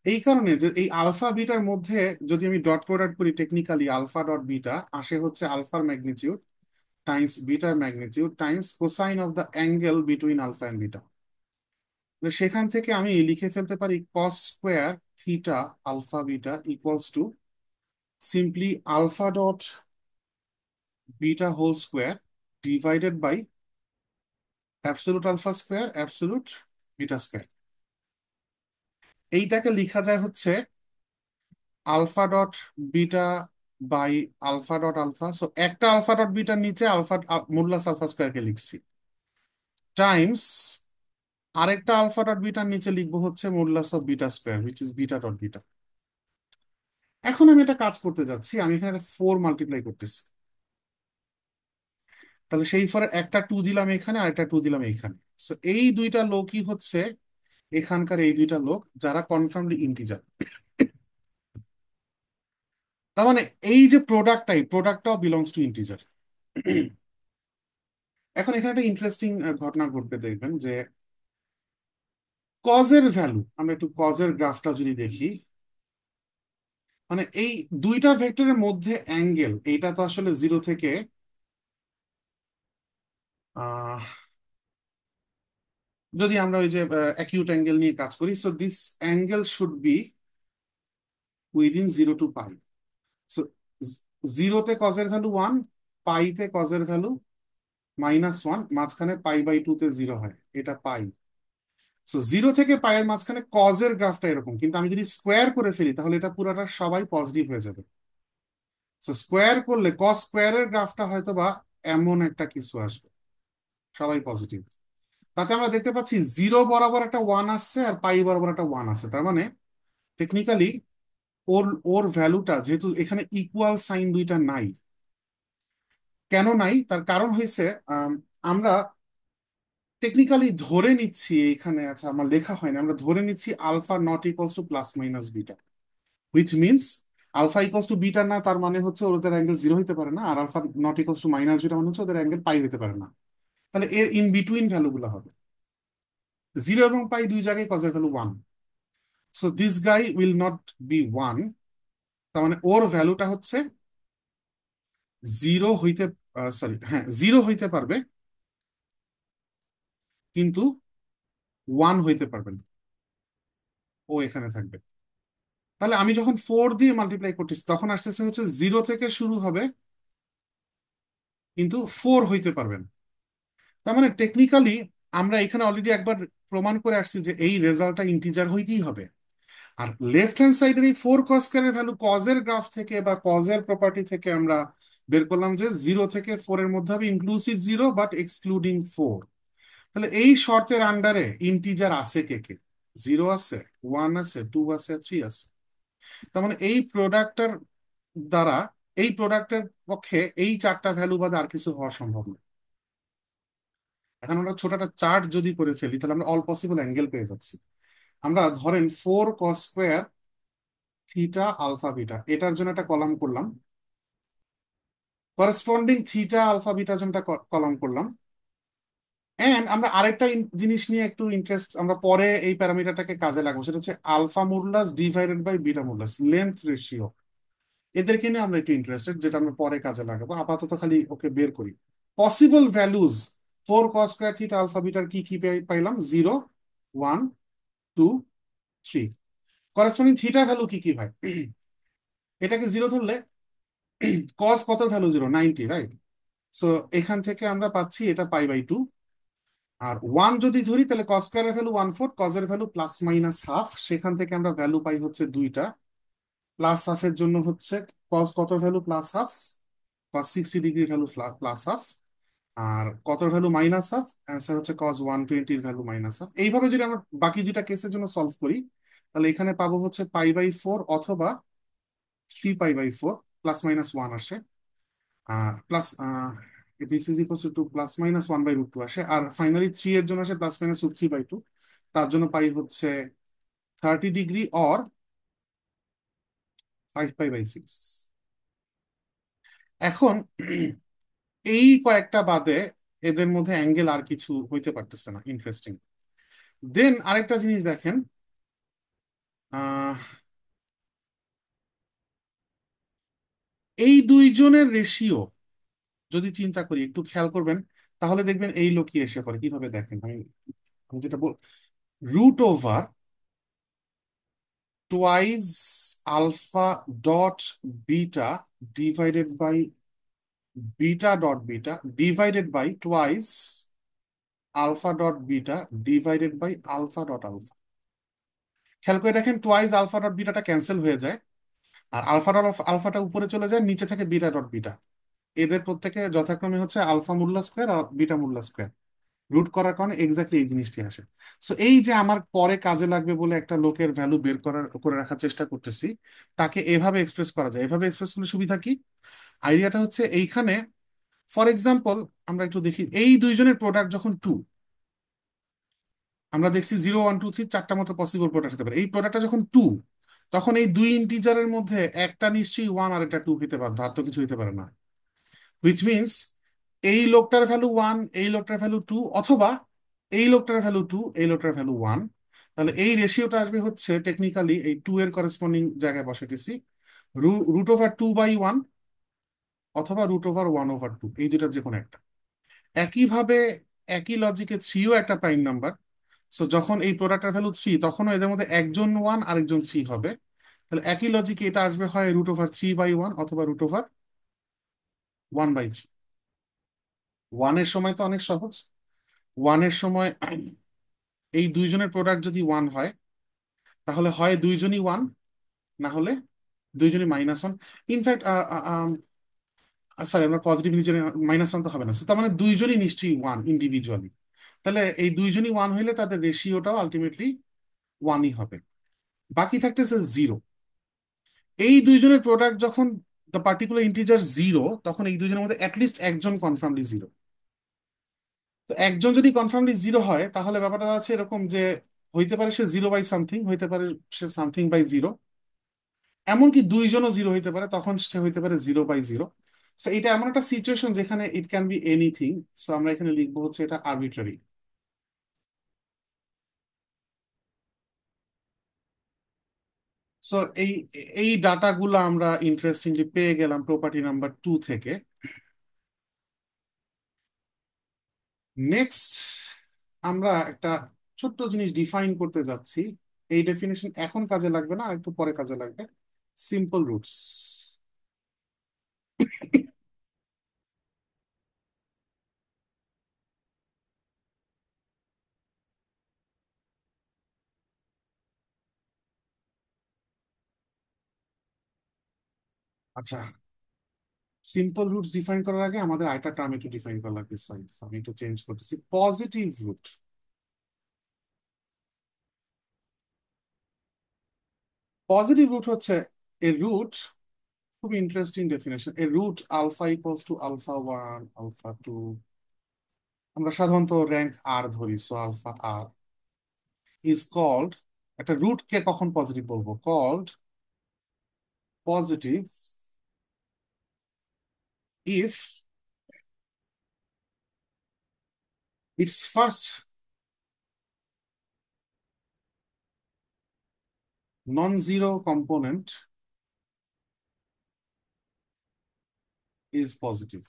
S1: এই কারণে যে এই আলফা বিটার মধ্যে যদি আমি ডট প্রোডাক্ট করি, টেকনিক্যালি আলফা ডট বিটা আসে হচ্ছে আলফার ম্যাগনিটিউড টাইমস বিটার magnitude times cosine of the angle between alpha and beta. সেখান থেকে আমি লিখে ফেলতে পারি cos square theta alpha beta equals to simply alpha dot beta whole square divided by absolute alpha square absolute beta square. এইটাকে লিখা যায় হচ্ছে alpha dot beta by alpha dot alpha, so একটা আলফা ডট বিটার নিচে আলফা মডুলাস আলফা স্কোয়ারকে লিখছি, টাইমস আরেকটা আলফা ডট বিটার নিচে লিখবো হচ্ছে modulus of beta square which is beta dot beta. এখন আমি একটা কাজ করতে যাচ্ছি, আমি এখানে 4 মাল্টিপ্লাই করতেছি, তাহলে সেই ফরে একটা টু দিলাম এখানে আর একটা টু দিলাম এইখানে। সো এই দুইটা লোকই হচ্ছে এখানকার এই দুইটা লোক যারা কনফার্মলি ইন্টিজার। তার মানে এই যে প্রোডাক্টটাও বিলংস টু ইন্টিজার। এখন এখানে একটা ইন্টারেস্টিং ঘটনা ঘটবে, দেখবেন যে কজের ভ্যালু, আমরা একটু কজের গ্রাফটা যদি দেখি, মানে এই দুইটা ভেক্টরের মধ্যে অ্যাঙ্গেল, এইটা তো আসলে জিরো থেকে আহ যদি আমরা ওই যে অ্যাকিউট অ্যাঙ্গেল নিয়ে কাজ করি, so this angle should be within 0 to pi. So জিরোতে কজের ভ্যালু 1, পাইতে কজের ভ্যালু -1, মাঝখানে পাই/2 তে জিরো হয়, এটা পাই। সো 0 থেকে পাইয়ের মাঝখানে কজের গ্রাফটা এরকম, কিন্তু আমি যদি স্কোয়ার করে ফেলি তাহলে এটা পুরোটা সবাই পজিটিভ হয়ে যাবে। সো স্কোয়ার করলে কস স্কোয়ারের গ্রাফটা হয়তো বা এমন একটা কিছু আসবে, সবাই পজিটিভ। তাতে আমরা দেখতে পাচ্ছি জিরো বরাবর একটা ওয়ান আসছে আর পাই বরাবর একটা ওয়ান আসছে, তার মানে টেকনিক্যালি ওর ওর ভ্যালুটা যেহেতু এখানে ইকুয়াল সাইন দুইটা নাই। কেন নাই তার কারণ হয়েছে, আমরা টেকনিক্যালি ধরে নিচ্ছি এখানে, আচ্ছা আমার লেখা হয়নি, আমরা ধরে নিচ্ছি alpha not equals to plus minus beta, which means alpha equals to beta না, তার মানে হচ্ছে ওদের অ্যাঙ্গেল জিরো হতে পারে না, আর alpha not equals to minus beta মানে হচ্ছে ওদের অ্যাঙ্গেল পাই হতে পারে না। তাহলে এর ইন বিটুইন ভ্যালু গুলো হবে 0 এবং পাই, দুই জায়গায় কজের value 1, so this guy will not be 1। তার মানে ওর ভ্যালুটা হচ্ছে জিরো হইতে, সরি হ্যাঁ জিরো হইতে পারবে কিন্তু 1 হইতে পারবে না, ও এখানে থাকবে। তাহলে আমি যখন 4 দিয়ে মাল্টিপ্লাই করতেছি তখন আসতেছে হচ্ছে জিরো থেকে শুরু হবে কিন্তু 4 হইতে পারবে না। তার মানে টেকনিক্যালি আমরা এখানে অলরেডি একবার প্রমাণ করে আসছি যে এই রেজাল্টটা ইন্টিজার হইতেই হবে। আর লেফট হ্যান্ড সাইডের এই 4 cos² ভ্যালু কজের গ্রাফ থেকে বা কজের প্রপার্টি থেকে আমরা বের করলাম যে 0 থেকে 4-এর মধ্যে হবে ইনক্লুসিভ জিরো বাট এক্সক্লুডিং 4। তাহলে এই শর্তের আন্ডারে ইন্টিজার আছে কে কে? জিরো আছে, 1 আছে, 2 আছে, 3 আছে। তার মানে এই প্রোডাক্টের দ্বারা, এই প্রোডাক্টের পক্ষে এই চারটা ভ্যালু বাদে আর কিছু হওয়া সম্ভব না। এখন আমরা ছোট একটা চার্ট যদি করে ফেলি তাহলে আমরা অল পসিবল অ্যাঙ্গেল পেয়ে যাচ্ছি। আমরা ধরেন 4 cos² থিটা আলফা বিটা, এটার জন্য একটা কলাম করলাম, করেসপন্ডিং থিটা আলফা বিটার জন্য একটা কলাম করলাম। এন্ড আমরা আরেকটা জিনিস নিয়ে একটু ইন্টারেস্ট, আমরা পরে এই প্যারামিটারটাকে কাজে লাগাবো, সেটা হচ্ছে alpha modulus divided by beta modulus length ratio. এদেরকে নিয়ে আমরা একটু ইন্টারেস্টেড, যেটা আমরা পরে কাজে লাগাবো, আপাতত খালি ওকে বের করি। Possible values 4 cos square theta alpha বিটার কি কি পাইলাম? 0, 1, 2, 3। করেসপন্ডিং থিটার ভ্যালু কি কি ভাই? এটাকে 0 ধরলে কস কত ভ্যালু? 0, 90, রাইট? সো এখান থেকে আমরা পাচ্ছি এটা π/2। আর 1 যদি ধরি তাহলে কস স্কোয়ারের ভ্যালু 1/4, কজের ভ্যালু প্লাস মাইনাস হাফ, সেখান থেকে আমরা ভ্যালু পাই হচ্ছে দুইটা। প্লাস হাফের জন্য হচ্ছে কস কত value plus half, cos 60 degree value plus half. আর কতর ভ্যালু মাইনাস হাফ, অ্যান্সার হচ্ছে cos 120 ভ্যালু মাইনাস হাফ। এইভাবে যদি আমরা বাকি দুইটা কেসের জন্য সলভ করি, তাহলে এখানে পাবো হচ্ছে π/4 অথবা 3π/4, প্লাস মাইনাস ওয়ান আসে। আর plus this is equal to plus minus 1/√2 আসে। আর ফাইনালি 3 এর জন্য আসে প্লাস মাইনাস √3/2। তার জন্য পাই হচ্ছে 30 ডিগ্রি অর 5π/6। এখন এই কয়েকটা বাদে এদের মধ্যে অ্যাঙ্গেল আর কিছু হইতে পারতেছে না ইন্টারেস্টিং। দেন আরেকটা জিনিস দেখেন, আহ এই দুইজনের রেশিও যদি চিন্তা করি, একটু খেয়াল করবেন, তাহলে দেখবেন এই লোকই এসে পড়ে। কিভাবে দেখেন, আমি আমি যেটা বল, √ওভার twice alpha dot beta divided by beta dot beta divided by twice alpha dot beta divided by alpha dot alpha. খেয়াল করে দেখেন, টোয়াইস আলফা ডট বিটাটা ক্যান্সেল হয়ে যায়, আর আলফা ডট আলফাটা উপরে চলে যায়, নিচে থেকে বিটা ডট বিটা। এদের প্রত্যেকে যথাক্রমে হচ্ছে আলফা মূল্য স্কোয়ার আর বিটা মূল্য স্কোয়ার। রুট করার কারণে এক্স্যাক্টলি এই জিনিসটি আসে। সো এই যে আমার পরে কাজে লাগবে বলে একটা লোকের ভ্যালু বের করার করে রাখার চেষ্টা করতেছি, তাকে এভাবে এক্সপ্রেস করা যায়। এভাবে এক্সপ্রেস করলে সুবিধা কি? আইডিয়াটা হচ্ছে এইখানে, ফর এক্সাম্পল আমরা একটু দেখি, এই দুইজনের প্রোডাক্ট যখন 2, আমরা দেখছি 0, 1, 2, 3 চারটা মতো পসিবল প্রোডাক্ট হতে পারে। এই প্রোডাক্টটা যখন 2, তখন এই দুই ইন্টিজারের মধ্যে একটা নিশ্চয়ই 1 আর একটা 2 হতে বাধ্য, আর তো কিছু হতে পারে না। হুইচ মিনস এই লোকটার ভ্যালু 1, এই লোকটার ভ্যালু 2, অথবা এই লোকটার ভ্যালু 2, এই লোকটার ভ্যালু 1। তাহলে এই রেশিওটা আসবে হচ্ছে টেকনিক্যালি এই 2 এর করেসপন্ডিং জায়গায় বসাইতেছি √2/1 অথবা √1/2, এই দুটার যে কোনো একটা। একইভাবে একই লজিকে 3ও একটা প্রাইম নাম্বার। সো যখন এই প্রোডাক্টের ভ্যালু 3, তখনও এদের মধ্যে একজন 1 আরেকজন 3 হবে। তাহলে একই লজিকে এটা আসবে হয় √3/1 অথবা √1/3। ওয়ানের সময় তো অনেক সহজ। ওয়ানের সময় এই দুইজনের প্রোডাক্ট যদি 1 হয়, তাহলে হয় দুইজনই 1, না হলে দুইজনই -1। ইনফ্যাক্ট সরি, আমরা পজিটিভ নিচে -1 তো হবে না। So, তার মানে দুইজনই নিশ্চয়ই 1 ইন্ডিভিজুয়ালি। তাহলে এই দুইজনই 1 হইলে তাদের রেশিওটাও আলটিমেটলি 1ই হবে। বাকি থাকতেছে 0। এই দুইজনের প্রোডাক্ট যখন দ্য পার্টিকুলার ইন্টিজার 0, তখন এই দুইজনের মধ্যে অ্যাটলিস্ট একজন কনফার্মলি 0। তো একজন যদি কনফার্মলি 0 হয়, তাহলে ব্যাপারটা আছে এরকম যে হইতে পারে সে 0/সামথিং, হইতে পারে সে সামথিং/0, এমনকি দুইজনও 0 হইতে পারে, তখন সে হইতে পারে 0/0। সো এটা এমন একটা সিচুয়েশন যেখানে it can be anything. So আমরা এখানে লিখবো হচ্ছে এটা আরবিট্রারি। সো এই এই ডাটাগুলো আমরা ইন্টারেস্টিংলি পেয়ে গেলাম প্রপার্টি নাম্বার 2 থেকে। নেক্সট আমরা একটা ছোট্ট জিনিস ডিফাইন করতে যাচ্ছি। এই ডেফিনেশন এখন কাজে লাগবে না, আর একটু পরে কাজে লাগবে। Simple roots. আচ্ছা, সিম্পল রুটস ডিফাইন করার আগে আমাদের আরেকটা টার্ম একটু ডিফাইন করা লাগবে। সরি, আমি একটু চেঞ্জ করতেছি। Positive root. পজিটিভ রুট হচ্ছে এ রুট, খুব interesting definition, a root alpha equals to α1, α2। আমরা সাধারণত র্যাঙ্ক আর ধরি, সো α r ইজ কল্ড, একটা রুট কে কখন পজিটিভ বলবো? Called positive if it's first nonzero component is positive.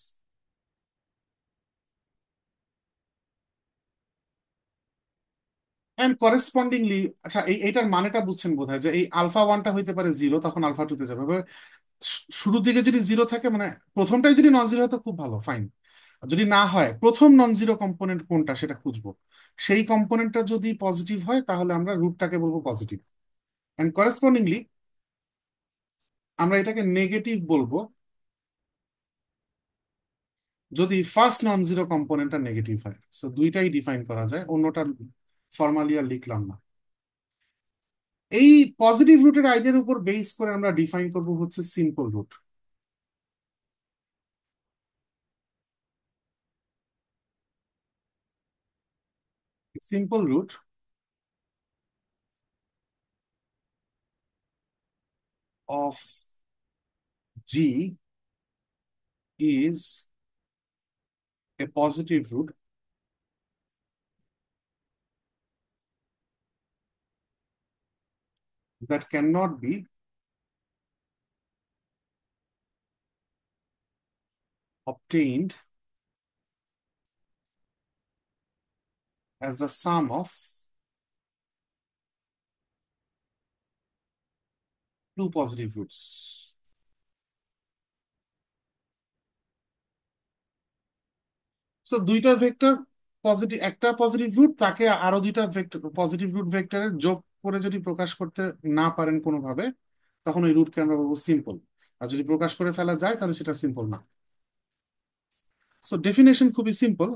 S1: And correspondingly, আচ্ছা এইটার মানেটা বুঝছেন বোধহয়, যে এই আলফা ওয়ানটা হইতে পারে জিরো, তখন আলফা টুতে যাবে এভাবে। শুরুর দিকে যদি জিরো থাকে, মানে প্রথমটাই যদি নন জিরো হয় তো খুব ভালো, ফাইন। যদি না হয়, প্রথম নন জিরো কম্পোনেন্ট কোনটা সেটা খুঁজবো। সেই কম্পোনেন্টটা যদি পজিটিভ হয় তাহলে আমরা রুটটাকে বলবো পজিটিভ। এন্ড করেসপন্ডিংলি আমরা এটাকে নেগেটিভ বলবো যদি ফার্স্ট নন জিরো কম্পোনেন্টটা নেগেটিভ হয়। সো দুইটাই ডিফাইন করা যায়, অন্যটা ফর্মালি আর লিখলাম না। এই পজিটিভ রুটের আইডিয়ার উপর বেস করে আমরা ডিফাইন করব হচ্ছে simple root. Simple root of g is a positive root that cannot be obtained as the sum of two positive roots. So দুইটা ভেক্টর পজিটিভ, একটা পজিটিভ রুট, তাকে আরো দুইটা ভেক্টর পজিটিভ রুট ভেক্টরের যোগ করে যদি প্রকাশ করতে না পারেন কোনোভাবে, তখন ওই রুটকে আমরা বলবো সিম্পল। আর যদি প্রকাশ করে ফেলা যায় তাহলে সেটা সিম্পল না। সো ডেফিনেশন খুবই সিম্পল।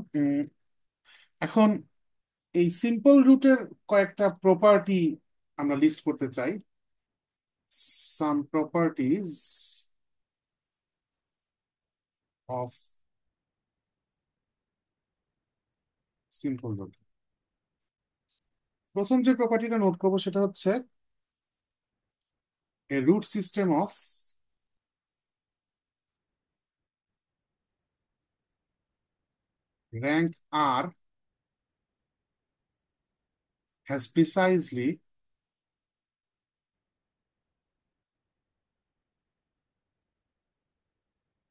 S1: এখন এই সিম্পল রুটের কয়েকটা প্রপার্টি আমরা লিস্ট করতে চাই। সাম প্রপার্টিজ অফ সিম্পল রুট। প্রথম যে প্রপার্টিটা নোট করবো সেটা হচ্ছে a root system of rank R has precisely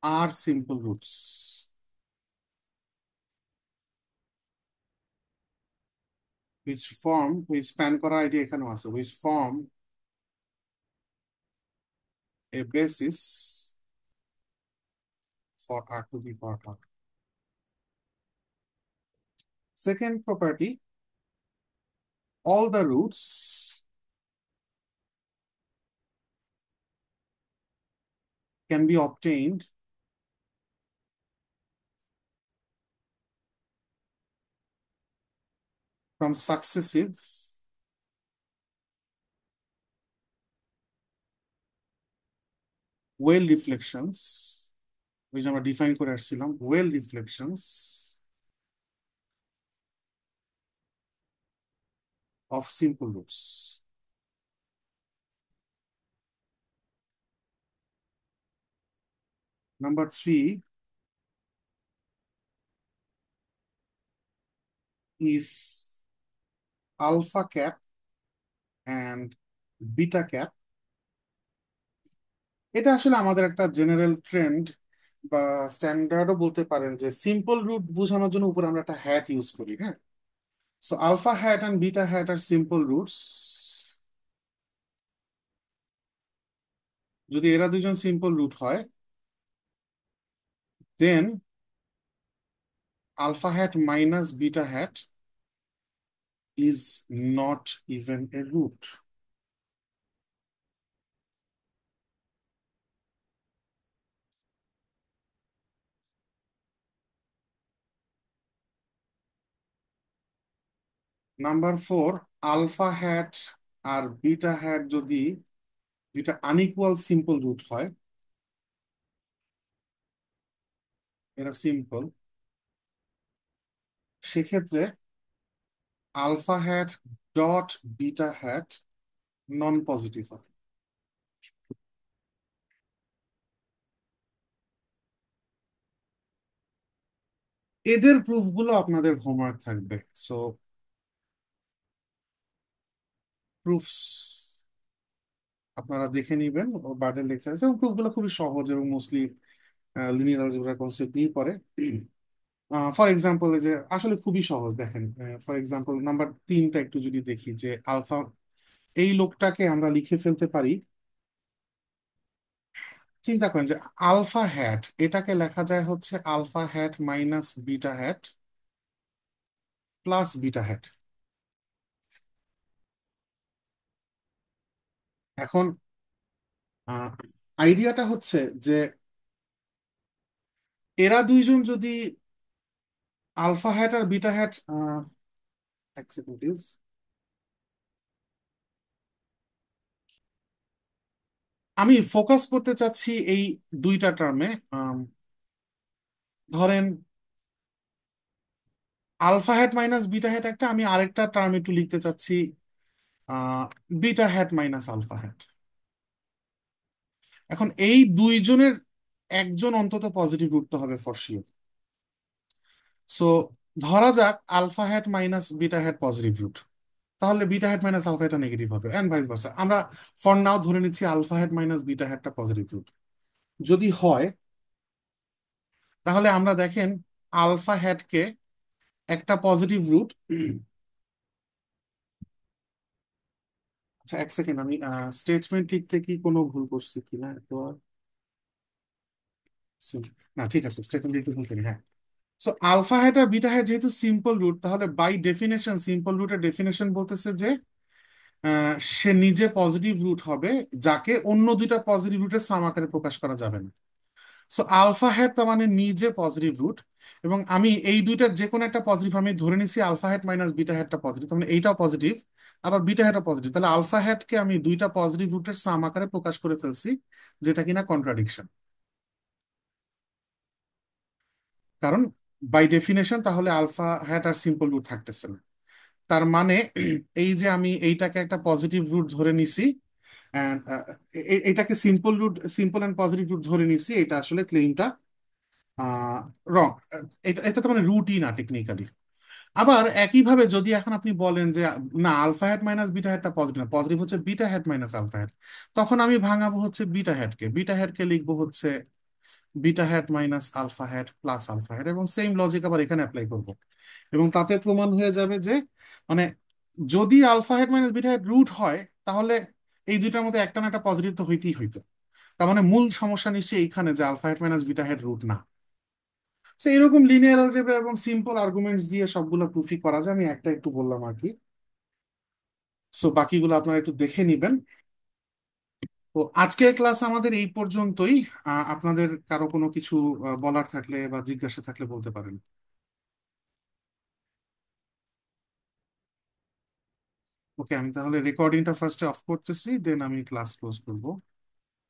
S1: R simple roots which span করা আইডিয়া এখানেও আছে, which form a basis for R to the power R. Second property, all the roots can be obtained from successive well reflections, which আমরা ডিফাইন করে আসছিলাম, well reflections of simple roots. Number three, if alpha cap and beta cap, এটা আসলে আমাদের একটা জেনারেল ট্রেন্ড বা স্ট্যান্ডার্ডও বলতে পারেন, যে সিম্পল রুট বোঝানোর জন্য উপরে আমরা একটা হ্যাট ইউজ করি, হ্যাঁ। So alpha hat and beta hat are simple roots. যদি এরা দুজন সিম্পল রুট হয়, then alpha hat minus beta hat is not even a root. Number four, alpha hat আর বিটা হ্যাট যদি দুইটা আনইকুয়াল সিম্পল রুট হয়, এরা সিম্পল, সেক্ষেত্রে alpha hat dot beta hat non positive হয়। এদের প্রুফগুলো আপনাদের হোমওয়ার্ক থাকবে। সো প্রুফস আপনারা দেখে নিবেন, ও বার্ডের লেকচার আছে, এবং প্রুফগুলো খুবই সহজ এবং মোস্টলি লিনিয়ার অলজেব্রা কনসেপ্ট নিয়ে পড়ে। ফর এক্সাম্পল যে আসলে খুবই সহজ দেখেন। ফর এক্সাম্পল নাম্বার 3টা একটু যদি দেখি যে আলফা, এই লোকটাকে আমরা লিখে ফেলতে পারি। চিন্তা করেন যে আলফা হ্যাট, এটাকে লেখা যায় হচ্ছে alpha hat minus beta hat plus beta hat. এখন আইডিয়াটা হচ্ছে যে এরা দুইজন যদি আলফা হ্যাট আর বিটা হ্যাট, এক সেকেন্ড প্লিজ, আমি ফোকাস করতে চাচ্ছি এই দুইটা টার্মে। ধরেন alpha hat minus beta hat একটা, আমি আরেকটা টার্ম একটু লিখতে চাচ্ছি beta hat minus alpha hat. এখন এই দুইজনের একজন অন্তত পজিটিভ উঠতে হবে ফর শিওর। সো ধরা যাক alpha hat minus beta hat positive root, তাহলে বিটা হ্যাট মাইনাস আলফা হ্যাটটা নেগেটিভ হবে এন্ড ভাইস ভার্সা। আমরা ফর নাও ধরে নিচ্ছি আলফা হ্যাট মাইনাস বিটা হ্যাটটা পজিটিভ রুট। যদি হয় তাহলে আমরা দেখেন আলফা হ্যাটকে একটা পজিটিভ রুট। আচ্ছা এক সেকেন্ড, আমি স্টেটমেন্ট লিখতে কি কোনো ভুল করছি কিনা একটু না ঠিক আছে, স্টেটমেন্ট লিখতে ভুল করি, হ্যাঁ। সো আলফা হ্যাট আর বিটা হ্যাট যেহেতু সিম্পল রুট, তাহলে বাই ডেফিনেশন সিম্পল রুটের ডেফিনেশন বলতেছে যে সে নিজে পজিটিভ রুট হবে যাকে অন্য দুইটা পজিটিভ রুটের সাম আকারে প্রকাশ করা যাবে না। সো আলফা হ্যাট তার মানে নিজে পজিটিভ রুট, এবং আমি এই দুইটার যে কোনো একটা পজিটিভ আমি ধরে নিছি আলফা হ্যাট মাইনাস বিটা হ্যাটটা পজিটিভ, তার মানে এইটাও পজিটিভ আবার বিটা হ্যাটও পজিটিভ, তাহলে আলফা হ্যাটকে আমি দুইটা পজিটিভ রুটের সাম আকারে প্রকাশ করে ফেলছি, যেটা কিনা কন্ট্রাডিকশন। কারণ বাই ডেফিনেশন তাহলে alpha hat are simple root থাকতেছে না। তার মানে এই যে আমি এইটাকে একটা পজিটিভ রুট ধরে নিছি and, এটাকে simple root, simple and positive root ধরে নিছি, এটা আসলে ক্লেমটা রং। এটা এটা তো মানে রুটই না টেকনিক্যালি। আবার একইভাবে যদি এখন আপনি বলেন যে না আলফা হ্যাট মাইনাস বিটা হ্যাটটা পজিটিভ না, পজিটিভ হচ্ছে beta hat minus alpha hat, তখন আমি ভাঙাবো হচ্ছে বিটা হ্যাটকে লিখবো হচ্ছে beta hat minus alpha hat plus alpha hat, এবং সেম লজিক আবার এখানে অ্যাপ্লাই করব। এবং তাতে প্রমাণ হয়ে যাবে যে মানে যদি alpha hat minus beta hat root হয়, তাহলে এই দুইটার মধ্যে একটা না একটা পজিটিভ তো হইতেই হইতো। তার মানে মূল সমস্যা নিশ্চয়ই এইখানে যে alpha hat minus beta hat root না। তো এরকম লিনিয়ার অলজেব্রা এবং সিম্পল আর্গুমেন্টস দিয়ে সবগুলো প্রুফই করা যায়, আমি একটা একটু বললাম আর কি। সো বাকিগুলো আপনারা একটু দেখে নিবেন। তো আজকের ক্লাস আমাদের এই পর্যন্তই। আপনাদের কারো কোনো কিছু বলার থাকলে বা জিজ্ঞাসা থাকলে বলতে পারেন। ওকে, আমি তাহলে রেকর্ডিংটা ফার্স্টে অফ করতেছি, দেন আমি ক্লাস ক্লোজ করব।